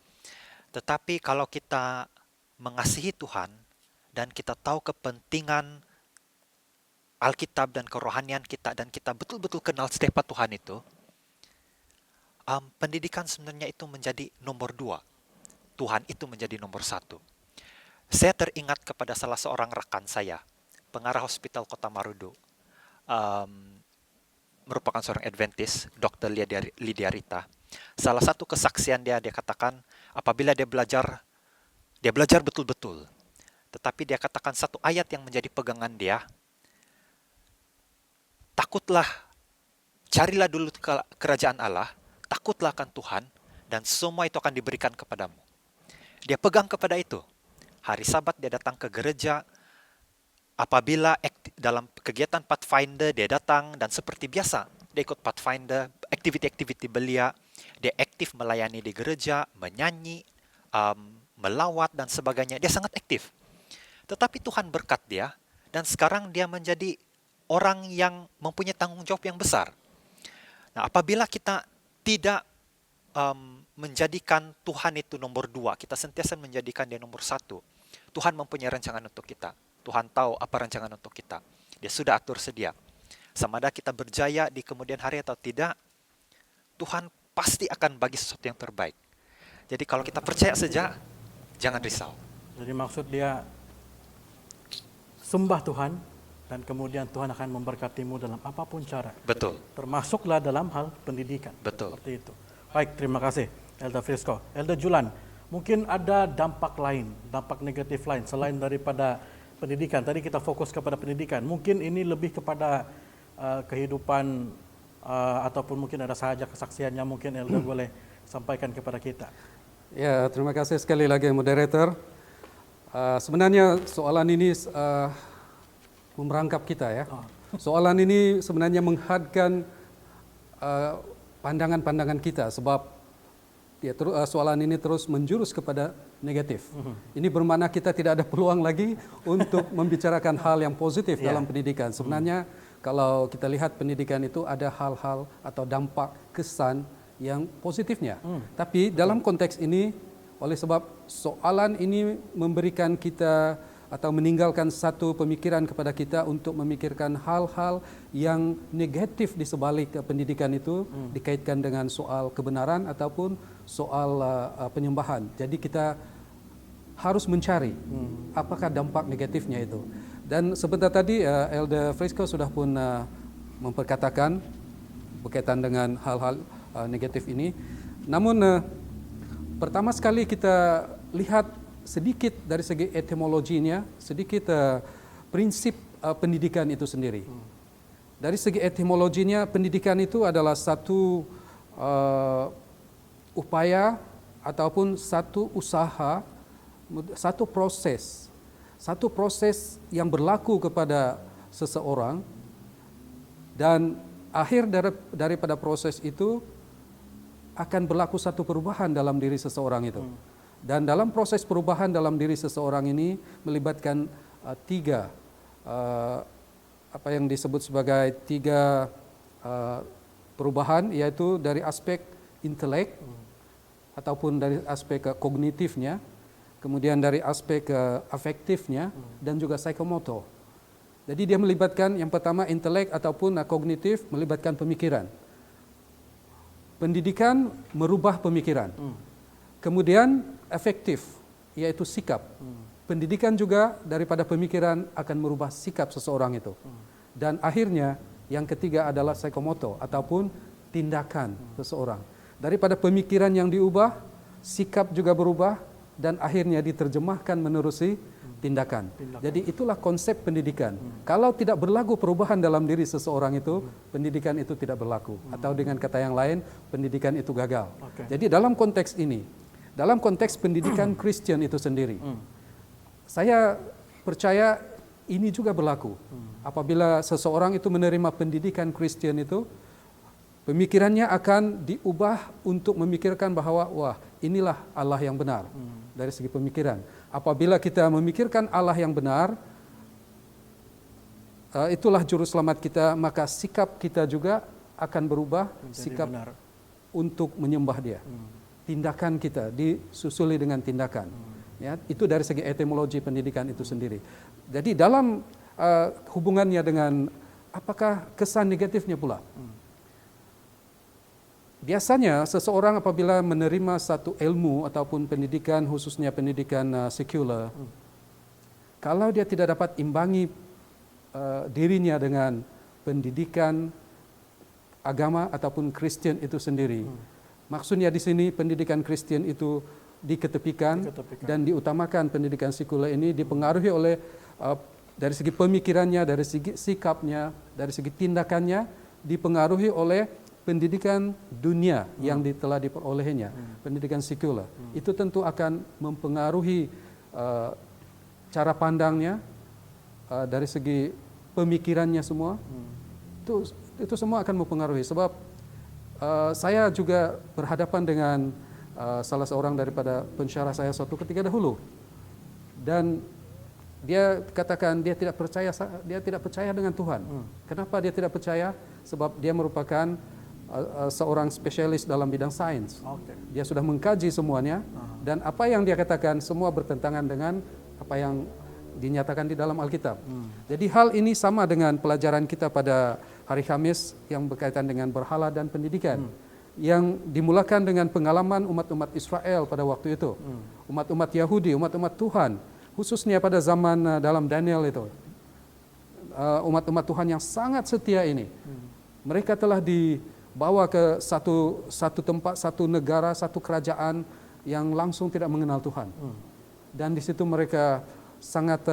Tetapi kalau kita mengasihi Tuhan dan kita tahu kepentingan Alkitab dan kerohanian kita dan kita betul-betul kenal siapa Tuhan itu, pendidikan sebenarnya itu menjadi nomor 2. Tuhan itu menjadi nomor 1. Saya teringat kepada salah seorang rekan saya, pengarah hospital Kota Marudu, merupakan seorang Adventist, Dr. Lydia Rita. Salah satu kesaksian dia katakan, apabila dia belajar betul-betul. Tetapi dia katakan satu ayat yang menjadi pegangan dia, takutlah, carilah dulu kerajaan Allah, takutlah akan Tuhan, dan semua itu akan diberikan kepadamu. Dia pegang kepada itu. Hari Sabat dia datang ke gereja, apabila dalam kegiatan Pathfinder dia datang dan seperti biasa, dia ikut Pathfinder, aktiviti-aktiviti belia, dia aktif melayani di gereja, menyanyi, melawat dan sebagainya, dia sangat aktif. Tetapi Tuhan berkat dia, dan sekarang dia menjadi orang yang mempunyai tanggung jawab yang besar. Nah, apabila kita tidak menjadikan Tuhan itu nomor 2, kita sentiasa menjadikan dia nomor 1. Tuhan mempunyai rancangan untuk kita. Tuhan tahu apa rancangan untuk kita. Dia sudah atur sedia. Sama ada kita berjaya di kemudian hari atau tidak, Tuhan pasti akan bagi sesuatu yang terbaik. Jadi kalau kita percaya saja, jangan risau. Jadi maksud dia sembah Tuhan dan kemudian Tuhan akan memberkatimu dalam apapun cara. Betul. Termasuklah dalam hal pendidikan. Betul. Seperti itu. Baik, terima kasih Elda Frisco. Elda Julan, mungkin ada dampak lain, dampak negatif lain selain daripada pendidikan. Tadi kita fokus kepada pendidikan. Mungkin ini lebih kepada kehidupan ataupun mungkin ada saja kesaksian yang mungkin Elda boleh sampaikan kepada kita. Ya, terima kasih sekali lagi moderator. Sebenarnya soalan ini merangkap kita ya. Soalan ini sebenarnya menghadkan pandangan-pandangan kita sebab ya, soalan ini terus menjurus kepada negatif. Ini bermakna kita tidak ada peluang lagi untuk membicarakan hal yang positif dalam pendidikan. Sebenarnya kalau kita lihat pendidikan itu ada hal-hal atau dampak kesan yang positifnya. Tapi dalam konteks ini, oleh sebab soalan ini memberikan kita atau meninggalkan satu pemikiran kepada kita untuk memikirkan hal-hal yang negatif di sebalik pendidikan itu dikaitkan dengan soal kebenaran ataupun soal penyembahan. Jadi kita harus mencari apakah dampak negatifnya itu. Dan sebentar tadi Elda Frisco sudah pun memperkatakan berkaitan dengan hal-hal negatif ini. Namun pertama sekali kita lihat sedikit dari segi etimologinya, sedikit prinsip pendidikan itu sendiri. Dari segi etimologinya, pendidikan itu adalah satu upaya ataupun satu usaha, satu proses yang berlaku kepada seseorang, dan akhir daripada proses itu akan berlaku satu perubahan dalam diri seseorang itu. Dan dalam proses perubahan dalam diri seseorang ini melibatkan tiga apa yang disebut sebagai tiga perubahan, yaitu dari aspek intelek ataupun dari aspek kognitifnya, kemudian dari aspek afektifnya, dan juga psikomotor. Jadi dia melibatkan yang pertama intelek ataupun kognitif, melibatkan pemikiran. Pendidikan merubah pemikiran. Kemudian efektif, yaitu sikap. Pendidikan juga daripada pemikiran akan merubah sikap seseorang itu. Dan akhirnya yang ketiga adalah psikomotor ataupun tindakan seseorang. Daripada pemikiran yang diubah, sikap juga berubah dan akhirnya diterjemahkan menerusi tindakan. Jadi itulah konsep pendidikan. Kalau tidak berlaku perubahan dalam diri seseorang itu, pendidikan itu tidak berlaku. Atau dengan kata yang lain, pendidikan itu gagal. Jadi dalam konteks ini, dalam konteks pendidikan Kristen itu sendiri, saya percaya ini juga berlaku. Apabila seseorang itu menerima pendidikan Kristen itu, pemikirannya akan diubah untuk memikirkan bahwa wah, inilah Allah yang benar dari segi pemikiran. Apabila kita memikirkan Allah yang benar, itulah juru selamat kita, maka sikap kita juga akan berubah, sikap benar. untuk menyembah Dia. Tindakan kita disusuli dengan tindakan. Ya, itu dari segi etimologi pendidikan itu sendiri. Jadi dalam hubungannya dengan apakah kesan negatifnya pula? Biasanya seseorang apabila menerima satu ilmu ataupun pendidikan, khususnya pendidikan sekular, kalau dia tidak dapat imbangi dirinya dengan pendidikan agama ataupun Kristen itu sendiri, maksudnya di sini pendidikan Kristen itu diketepikan dan diutamakan pendidikan sekular ini dipengaruhi oleh dari segi pemikirannya, dari segi sikapnya, dari segi tindakannya dipengaruhi oleh pendidikan dunia yang telah diperolehnya, pendidikan sekular. Itu tentu akan mempengaruhi cara pandangnya, dari segi pemikirannya semua. Itu semua akan mempengaruhi. Sebab saya juga berhadapan dengan salah seorang daripada pensyarah saya suatu ketika dahulu, dan dia katakan dia tidak percaya dengan Tuhan. Kenapa dia tidak percaya? Sebab dia merupakan seorang spesialis dalam bidang sains. Dia sudah mengkaji semuanya, dan apa yang dia katakan semua bertentangan dengan apa yang dinyatakan di dalam Alkitab. Jadi hal ini sama dengan pelajaran kita pada hari Kamis yang berkaitan dengan berhala dan pendidikan, yang dimulakan dengan pengalaman umat-umat Israel pada waktu itu, umat-umat Yahudi, umat-umat Tuhan, khususnya pada zaman dalam Daniel itu, umat-umat Tuhan yang sangat setia ini. Mereka telah dibawa ke satu tempat, satu negara, satu kerajaan yang langsung tidak mengenal Tuhan. Dan di situ mereka sangat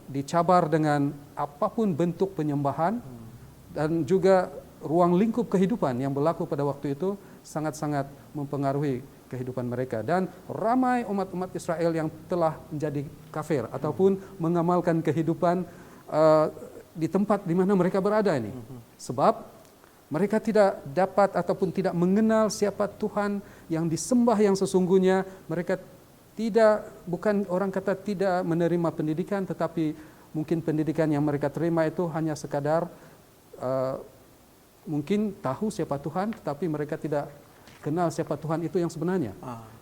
dicabar dengan apapun bentuk penyembahan, dan juga ruang lingkup kehidupan yang berlaku pada waktu itu sangat-sangat mempengaruhi kehidupan mereka. Dan ramai umat-umat Israel yang telah menjadi kafir ataupun mengamalkan kehidupan di tempat di mana mereka berada ini. Sebab mereka tidak dapat ataupun tidak mengenal siapa Tuhan yang disembah yang sesungguhnya. Mereka bukan orang kata tidak menerima pendidikan, tetapi mungkin pendidikan yang mereka terima itu hanya sekadar mungkin tahu siapa Tuhan, tetapi mereka tidak kenal siapa Tuhan itu yang sebenarnya.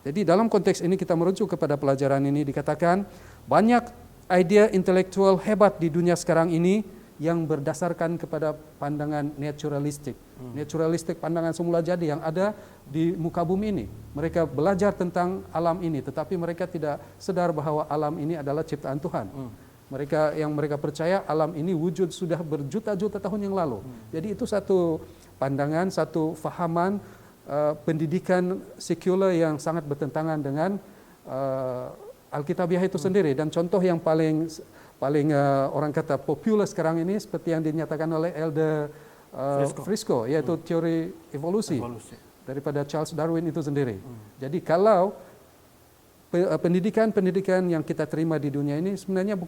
Jadi dalam konteks ini kita merujuk kepada pelajaran ini, dikatakan banyak ide intelektual hebat di dunia sekarang ini yang berdasarkan kepada pandangan naturalistik. Naturalistik, pandangan semula jadi yang ada di muka bumi ini. Mereka belajar tentang alam ini, tetapi mereka tidak sadar bahwa alam ini adalah ciptaan Tuhan. Mereka percaya alam ini wujud sudah berjuta-juta tahun yang lalu. Jadi itu satu pandangan, satu fahaman pendidikan sekular yang sangat bertentangan dengan Alkitabiah itu sendiri. Dan contoh yang paling orang kata populer sekarang ini seperti yang dinyatakan oleh Elder Frisco, yaitu teori evolusi daripada Charles Darwin itu sendiri. Jadi kalau pendidikan yang kita terima di dunia ini sebenarnya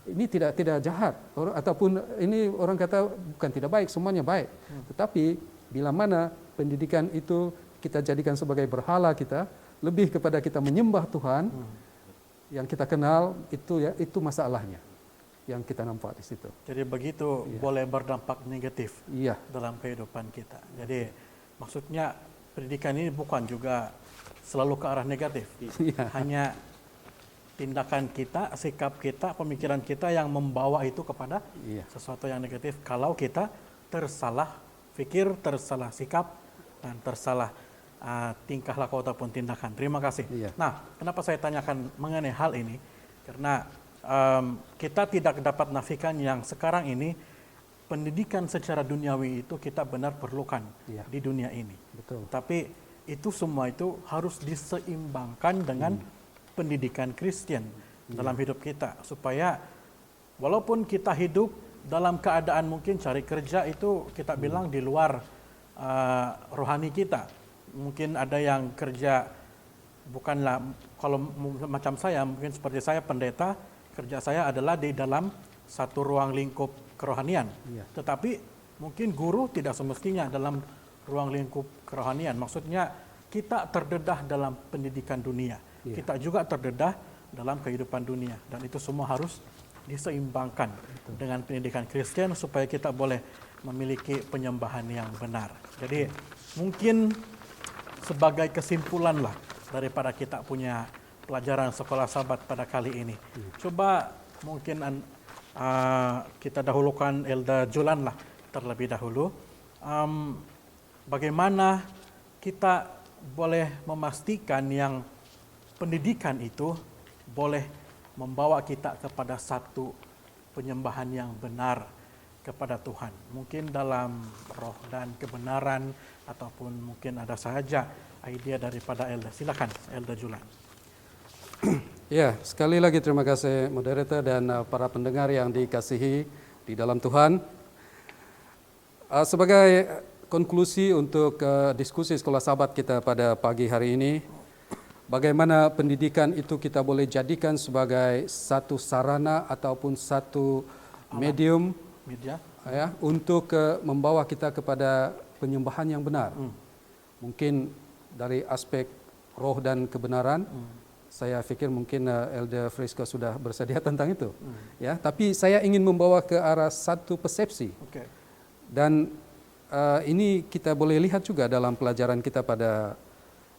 ini tidak jahat, ataupun ini orang kata bukan tidak baik, semuanya baik. Tetapi bila mana pendidikan itu kita jadikan sebagai berhala kita, lebih kepada kita menyembah Tuhan yang kita kenal, itu masalahnya yang kita nampak di situ. Jadi begitu boleh berdampak negatif dalam kehidupan kita. Jadi maksudnya pendidikan ini bukan juga selalu ke arah negatif. Hanya tindakan kita, sikap kita, pemikiran kita yang membawa itu kepada sesuatu yang negatif. Kalau kita tersalah fikir, tersalah sikap, dan tersalah tingkah laku ataupun tindakan. Terima kasih. Nah, kenapa saya tanyakan mengenai hal ini? Karena kita tidak dapat nafikan yang sekarang ini pendidikan secara duniawi itu kita benar perlukan di dunia ini. Betul. Tapi itu semua itu harus diseimbangkan dengan pendidikan Kristen. dalam hidup kita, supaya walaupun kita hidup dalam keadaan mungkin cari kerja itu kita bilang di luar rohani kita. Mungkin ada yang kerja bukanlah, kalau macam saya, mungkin seperti saya pendeta, kerja saya adalah di dalam satu ruang lingkup kerohanian. Tetapi mungkin guru tidak semestinya dalam ruang lingkup kerohanian. Maksudnya kita terdedah dalam pendidikan dunia. Kita juga terdedah dalam kehidupan dunia. Dan itu semua harus diseimbangkan dengan pendidikan Kristen supaya kita boleh memiliki penyembahan yang benar. Jadi mungkin sebagai kesimpulan lah daripada kita punya pelajaran sekolah Sabat pada kali ini. Coba mungkin kita dahulukan Elda Julan lah terlebih dahulu. Bagaimana kita boleh memastikan yang pendidikan itu boleh membawa kita kepada satu penyembahan yang benar kepada Tuhan. Mungkin dalam roh dan kebenaran, ataupun mungkin ada saja idea daripada Elda. Silakan Elda Julan. Ya, sekali lagi terima kasih moderator dan para pendengar yang dikasihi di dalam Tuhan. Sebagai konklusi untuk diskusi sekolah Sabat kita pada pagi hari ini, bagaimana pendidikan itu kita boleh jadikan sebagai satu sarana ataupun satu medium ya, untuk membawa kita kepada penyembahan yang benar. Mungkin dari aspek roh dan kebenaran, saya pikir mungkin Elder Frisco sudah bersedia tentang itu. Ya, tapi saya ingin membawa ke arah satu persepsi. Dan ini kita boleh lihat juga dalam pelajaran kita pada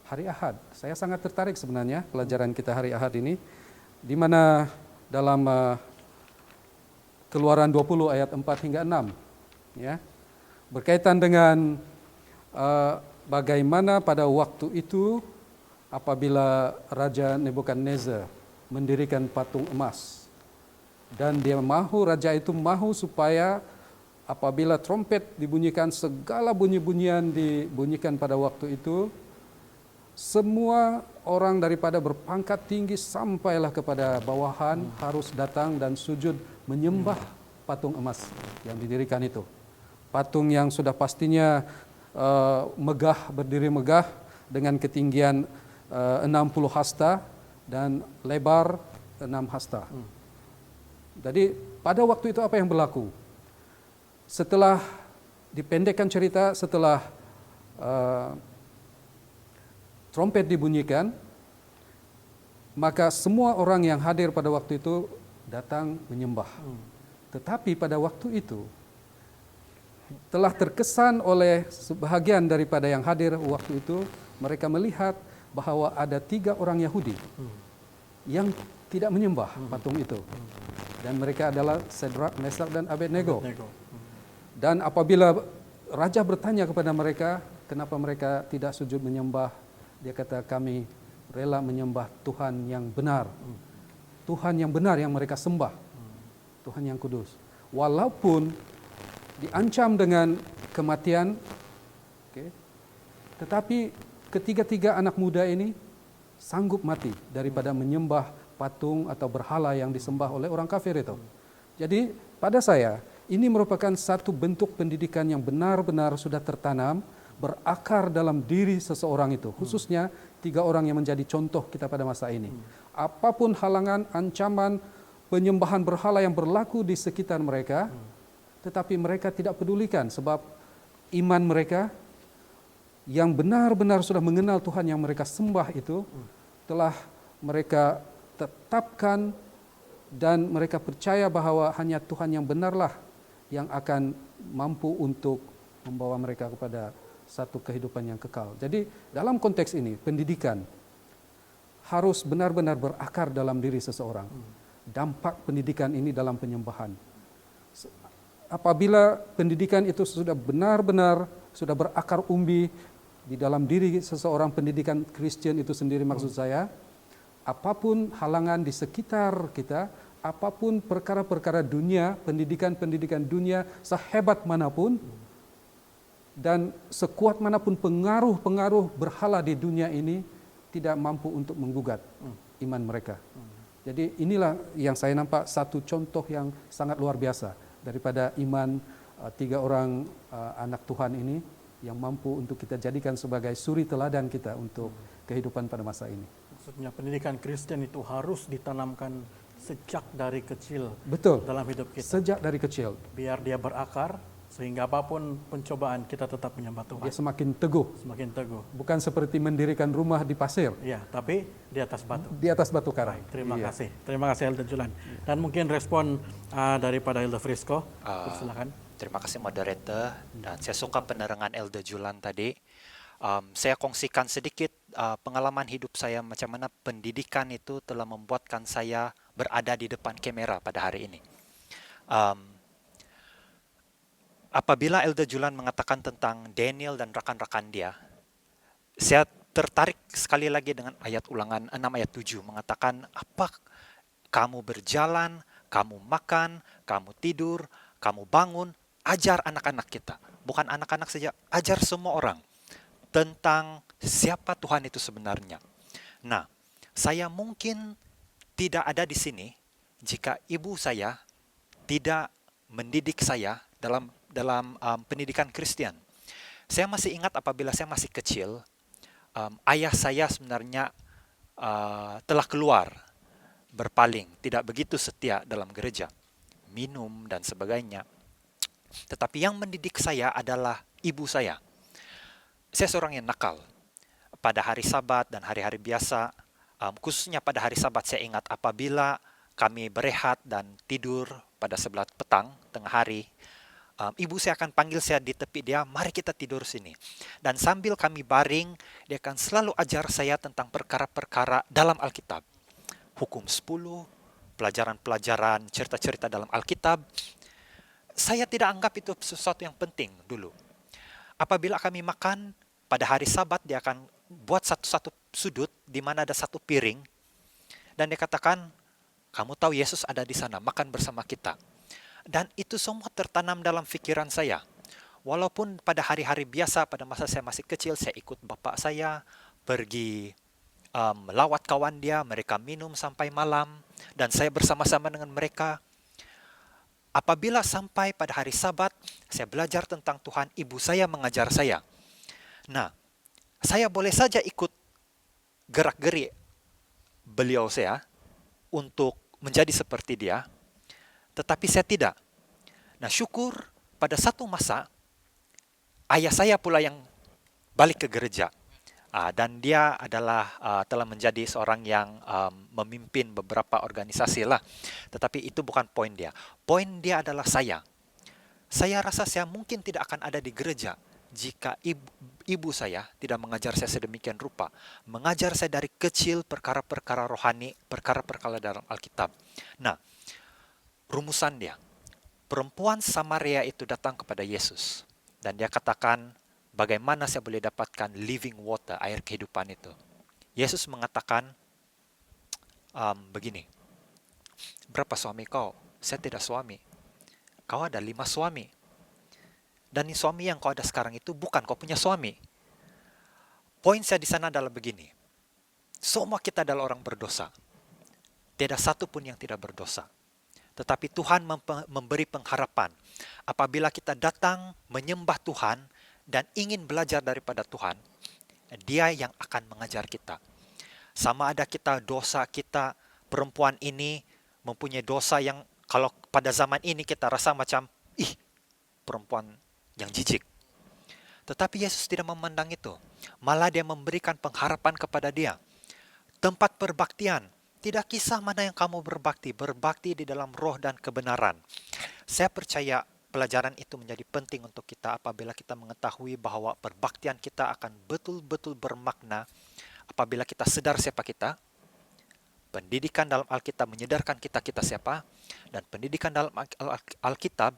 hari Ahad. Saya sangat tertarik sebenarnya pelajaran kita hari Ahad ini, di mana dalam Keluaran 20 ayat 4 hingga 6, ya, berkaitan dengan bagaimana pada waktu itu apabila Raja Nebukadnezar mendirikan patung emas, dan dia raja itu mahu supaya apabila trompet dibunyikan, segala bunyi-bunyian dibunyikan pada waktu itu, semua orang daripada berpangkat tinggi sampailah kepada bawahan harus datang dan sujud menyembah patung emas yang didirikan itu. Patung yang sudah pastinya berdiri megah dengan ketinggian 60 hasta dan lebar 6 hasta. Jadi pada waktu itu apa yang berlaku? Setelah dipendekkan cerita, setelah trompet dibunyikan, maka semua orang yang hadir pada waktu itu datang menyembah. Tetapi pada waktu itu telah terkesan oleh sebahagian daripada yang hadir waktu itu, mereka melihat bahwa ada 3 orang Yahudi yang tidak menyembah patung itu. Dan mereka adalah Sedrak, Mesak, dan Abednego. Dan apabila raja bertanya kepada mereka, kenapa mereka tidak sujud menyembah, dia kata, kami rela menyembah Tuhan yang benar. Tuhan yang benar yang mereka sembah. Tuhan yang kudus. Walaupun diancam dengan kematian, tetapi ketiga-tiga anak muda ini sanggup mati daripada menyembah patung atau berhala yang disembah oleh orang kafir itu. Jadi pada saya, ini merupakan satu bentuk pendidikan yang benar-benar sudah tertanam, berakar dalam diri seseorang itu. Khususnya 3 orang yang menjadi contoh kita pada masa ini. Apapun halangan, ancaman, penyembahan berhala yang berlaku di sekitar mereka, tetapi mereka tidak pedulikan sebab iman mereka yang benar-benar sudah mengenal Tuhan yang mereka sembah itu telah mereka tetapkan, dan mereka percaya bahwa hanya Tuhan yang benarlah yang akan mampu untuk membawa mereka kepada satu kehidupan yang kekal. Jadi dalam konteks ini pendidikan harus benar-benar berakar dalam diri seseorang. Dampak pendidikan ini dalam penyembahan. Apabila pendidikan itu sudah benar-benar sudah berakar umbi di dalam diri seseorang, pendidikan Kristen itu sendiri maksud saya, apapun halangan di sekitar kita, apapun perkara-perkara dunia, pendidikan-pendidikan dunia sehebat manapun dan sekuat manapun pengaruh-pengaruh berhala di dunia ini tidak mampu untuk menggugat iman mereka. Jadi inilah yang saya nampak satu contoh yang sangat luar biasa daripada iman tiga orang anak Tuhan ini yang mampu untuk kita jadikan sebagai suri teladan kita untuk kehidupan pada masa ini. Maksudnya pendidikan Kristen itu harus ditanamkan sejak dari kecil Betul, dalam hidup kita. sejak dari kecil Biar dia berakar, sehingga apapun pencobaan kita tetap menyembah Tuhan. dia semakin teguh. Semakin teguh. Bukan seperti mendirikan rumah di pasir, Ya, tapi di atas batu. di atas batu karang. Baik, terima Iya. kasih. Terima kasih Elder Julan. Dan mungkin respon daripada Elder Frisco, silakan. Terima kasih moderator, dan saya suka penerangan Elder Julan tadi. Saya kongsikan sedikit pengalaman hidup saya, macam mana pendidikan itu telah membuatkan saya berada di depan kamera pada hari ini. Apabila Elder Julan mengatakan tentang Daniel dan rakan-rakan dia, saya tertarik sekali lagi dengan ayat Ulangan 6 ayat 7 mengatakan, apa kamu berjalan, kamu makan, kamu tidur, kamu bangun, ajar anak-anak kita. Bukan anak-anak saja, ajar semua orang tentang siapa Tuhan itu sebenarnya. Nah, saya mungkin tidak ada di sini jika ibu saya tidak mendidik saya dalam pendidikan Kristen. Saya masih ingat apabila saya masih kecil, ayah saya sebenarnya telah keluar berpaling, tidak begitu setia dalam gereja, minum dan sebagainya. Tetapi yang mendidik saya adalah ibu saya. Saya seorang yang nakal. Pada hari Sabat dan hari-hari biasa, khususnya pada hari Sabat saya ingat apabila kami berehat dan tidur pada sebelah petang, tengah hari, ibu saya akan panggil saya di tepi dia, mari kita tidur sini. Dan sambil kami baring, dia akan selalu ajar saya tentang perkara-perkara dalam Alkitab. Hukum 10, pelajaran-pelajaran, cerita-cerita dalam Alkitab. Saya tidak anggap itu sesuatu yang penting dulu. Apabila kami makan, pada hari Sabat dia akan buat satu-satu sudut di mana ada satu piring. Dan dia katakan, kamu tahu Yesus ada di sana, makan bersama kita. Dan itu semua tertanam dalam pikiran saya. Walaupun pada hari-hari biasa, pada masa saya masih kecil, saya ikut bapak saya pergi melawat kawan dia, mereka minum sampai malam, dan saya bersama-sama dengan mereka. Apabila sampai pada hari Sabat, saya belajar tentang Tuhan, ibu saya mengajar saya. Nah, saya boleh saja ikut gerak-gerik beliau saya untuk menjadi seperti dia, tetapi saya tidak. Nah, syukur pada satu masa, ayah saya pula yang balik ke gereja. Dan dia adalah telah menjadi seorang yang memimpin beberapa organisasi lah. Tetapi itu bukan poin dia. Poin dia adalah saya. Saya rasa saya mungkin tidak akan ada di gereja jika ibu saya tidak mengajar saya sedemikian rupa. Mengajar saya dari kecil perkara-perkara rohani, perkara-perkara dalam Alkitab. Nah, rumusan dia. Perempuan Samaria itu datang kepada Yesus. Dan dia katakan, bagaimana saya boleh dapatkan living water, air kehidupan itu? Yesus mengatakan, begini, berapa suami kau? Saya tidak suami. Kau ada 5 suami. Dan suami yang kau ada sekarang itu bukan kau punya suami. Poin saya di sana adalah begini. Semua kita adalah orang berdosa. Tidak satu pun yang tidak berdosa. Tetapi Tuhan memberi pengharapan. Apabila kita datang menyembah Tuhan dan ingin belajar daripada Tuhan, Dia yang akan mengajar kita. Sama ada kita dosa kita, perempuan ini mempunyai dosa yang kalau pada zaman ini kita rasa macam, perempuan yang jijik. Tetapi Yesus tidak memandang itu. Malah dia memberikan pengharapan kepada dia. Tempat perbaktian. Tidak kisah mana yang kamu berbakti. Berbakti di dalam roh dan kebenaran. Saya percaya pelajaran itu menjadi penting untuk kita apabila kita mengetahui bahwa perbaktian kita akan betul-betul bermakna apabila kita sadar siapa kita. Pendidikan dalam Alkitab menyadarkan kita siapa. Dan pendidikan dalam Alkitab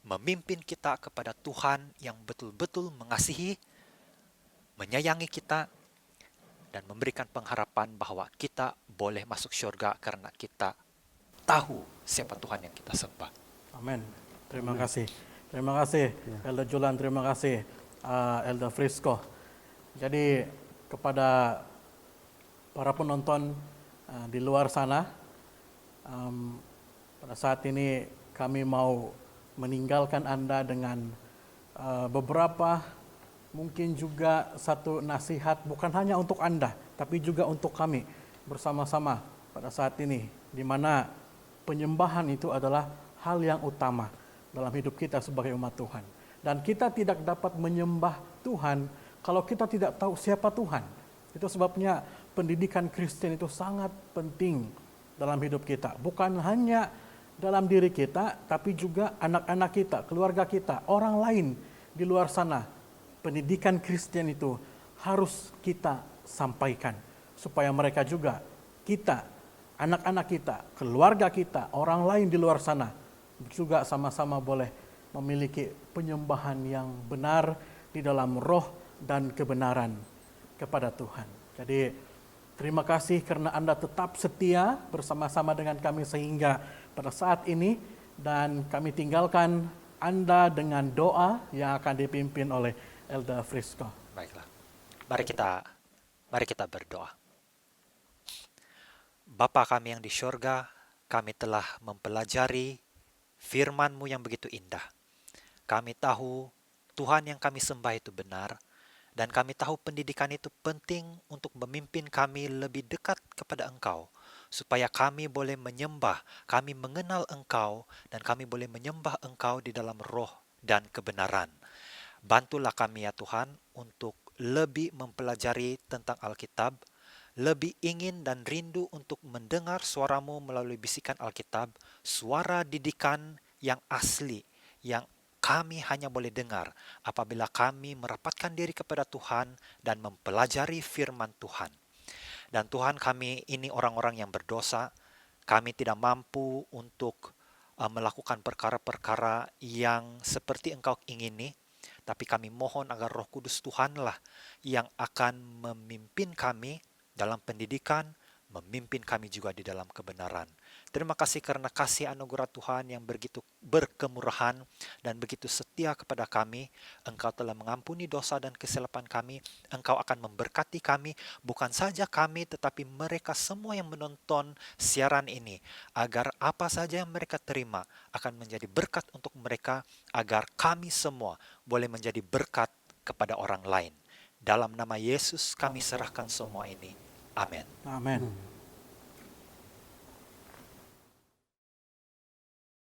memimpin kita kepada Tuhan yang betul-betul mengasihi, menyayangi kita, dan memberikan pengharapan bahwa kita boleh masuk surga karena kita tahu siapa Tuhan yang kita sembah. Amin. Terima kasih. Terima kasih Elder Julan, terima kasih Elder Frisco. Jadi kepada para penonton di luar sana, Pada saat ini kami mau meninggalkan Anda dengan beberapa mungkin juga satu nasihat bukan hanya untuk Anda, tapi juga untuk kami bersama-sama pada saat ini, di mana penyembahan itu adalah hal yang utama dalam hidup kita sebagai umat Tuhan. Dan kita tidak dapat menyembah Tuhan kalau kita tidak tahu siapa Tuhan. Itu sebabnya pendidikan Kristen itu sangat penting dalam hidup kita. Bukan hanya dalam diri kita, tapi juga anak-anak kita, keluarga kita, orang lain di luar sana. Pendidikan Kristen itu harus kita sampaikan supaya mereka juga, kita, anak-anak kita, keluarga kita, orang lain di luar sana juga sama-sama boleh memiliki penyembahan yang benar di dalam roh dan kebenaran kepada Tuhan. Jadi terima kasih karena Anda tetap setia bersama-sama dengan kami sehingga pada saat ini, dan kami tinggalkan Anda dengan doa yang akan dipimpin oleh Elda Frisco. Baiklah. Mari kita berdoa. Bapa kami yang di syurga, kami telah mempelajari firman-Mu yang begitu indah. Kami tahu Tuhan yang kami sembah itu benar, dan kami tahu pendidikan itu penting untuk memimpin kami lebih dekat kepada Engkau, supaya kami boleh menyembah, kami mengenal Engkau, dan kami boleh menyembah Engkau di dalam roh dan kebenaran. Bantulah kami ya Tuhan untuk lebih mempelajari tentang Alkitab, lebih ingin dan rindu untuk mendengar suara-Mu melalui bisikan Alkitab, suara didikan yang asli, yang kami hanya boleh dengar apabila kami merapatkan diri kepada Tuhan dan mempelajari firman Tuhan. Dan Tuhan, kami ini orang-orang yang berdosa, kami tidak mampu untuk melakukan perkara-perkara yang seperti Engkau ingini, tapi kami mohon agar Roh Kudus Tuhanlah yang akan memimpin kami dalam pendidikan, memimpin kami juga di dalam kebenaran. Terima kasih karena kasih anugerah Tuhan yang begitu berkemurahan dan begitu setia kepada kami. Engkau telah mengampuni dosa dan kesilapan kami. Engkau akan memberkati kami, bukan saja kami tetapi mereka semua yang menonton siaran ini, agar apa saja yang mereka terima akan menjadi berkat untuk mereka, agar kami semua boleh menjadi berkat kepada orang lain. Dalam nama Yesus kami serahkan semua ini. Amin. Amin.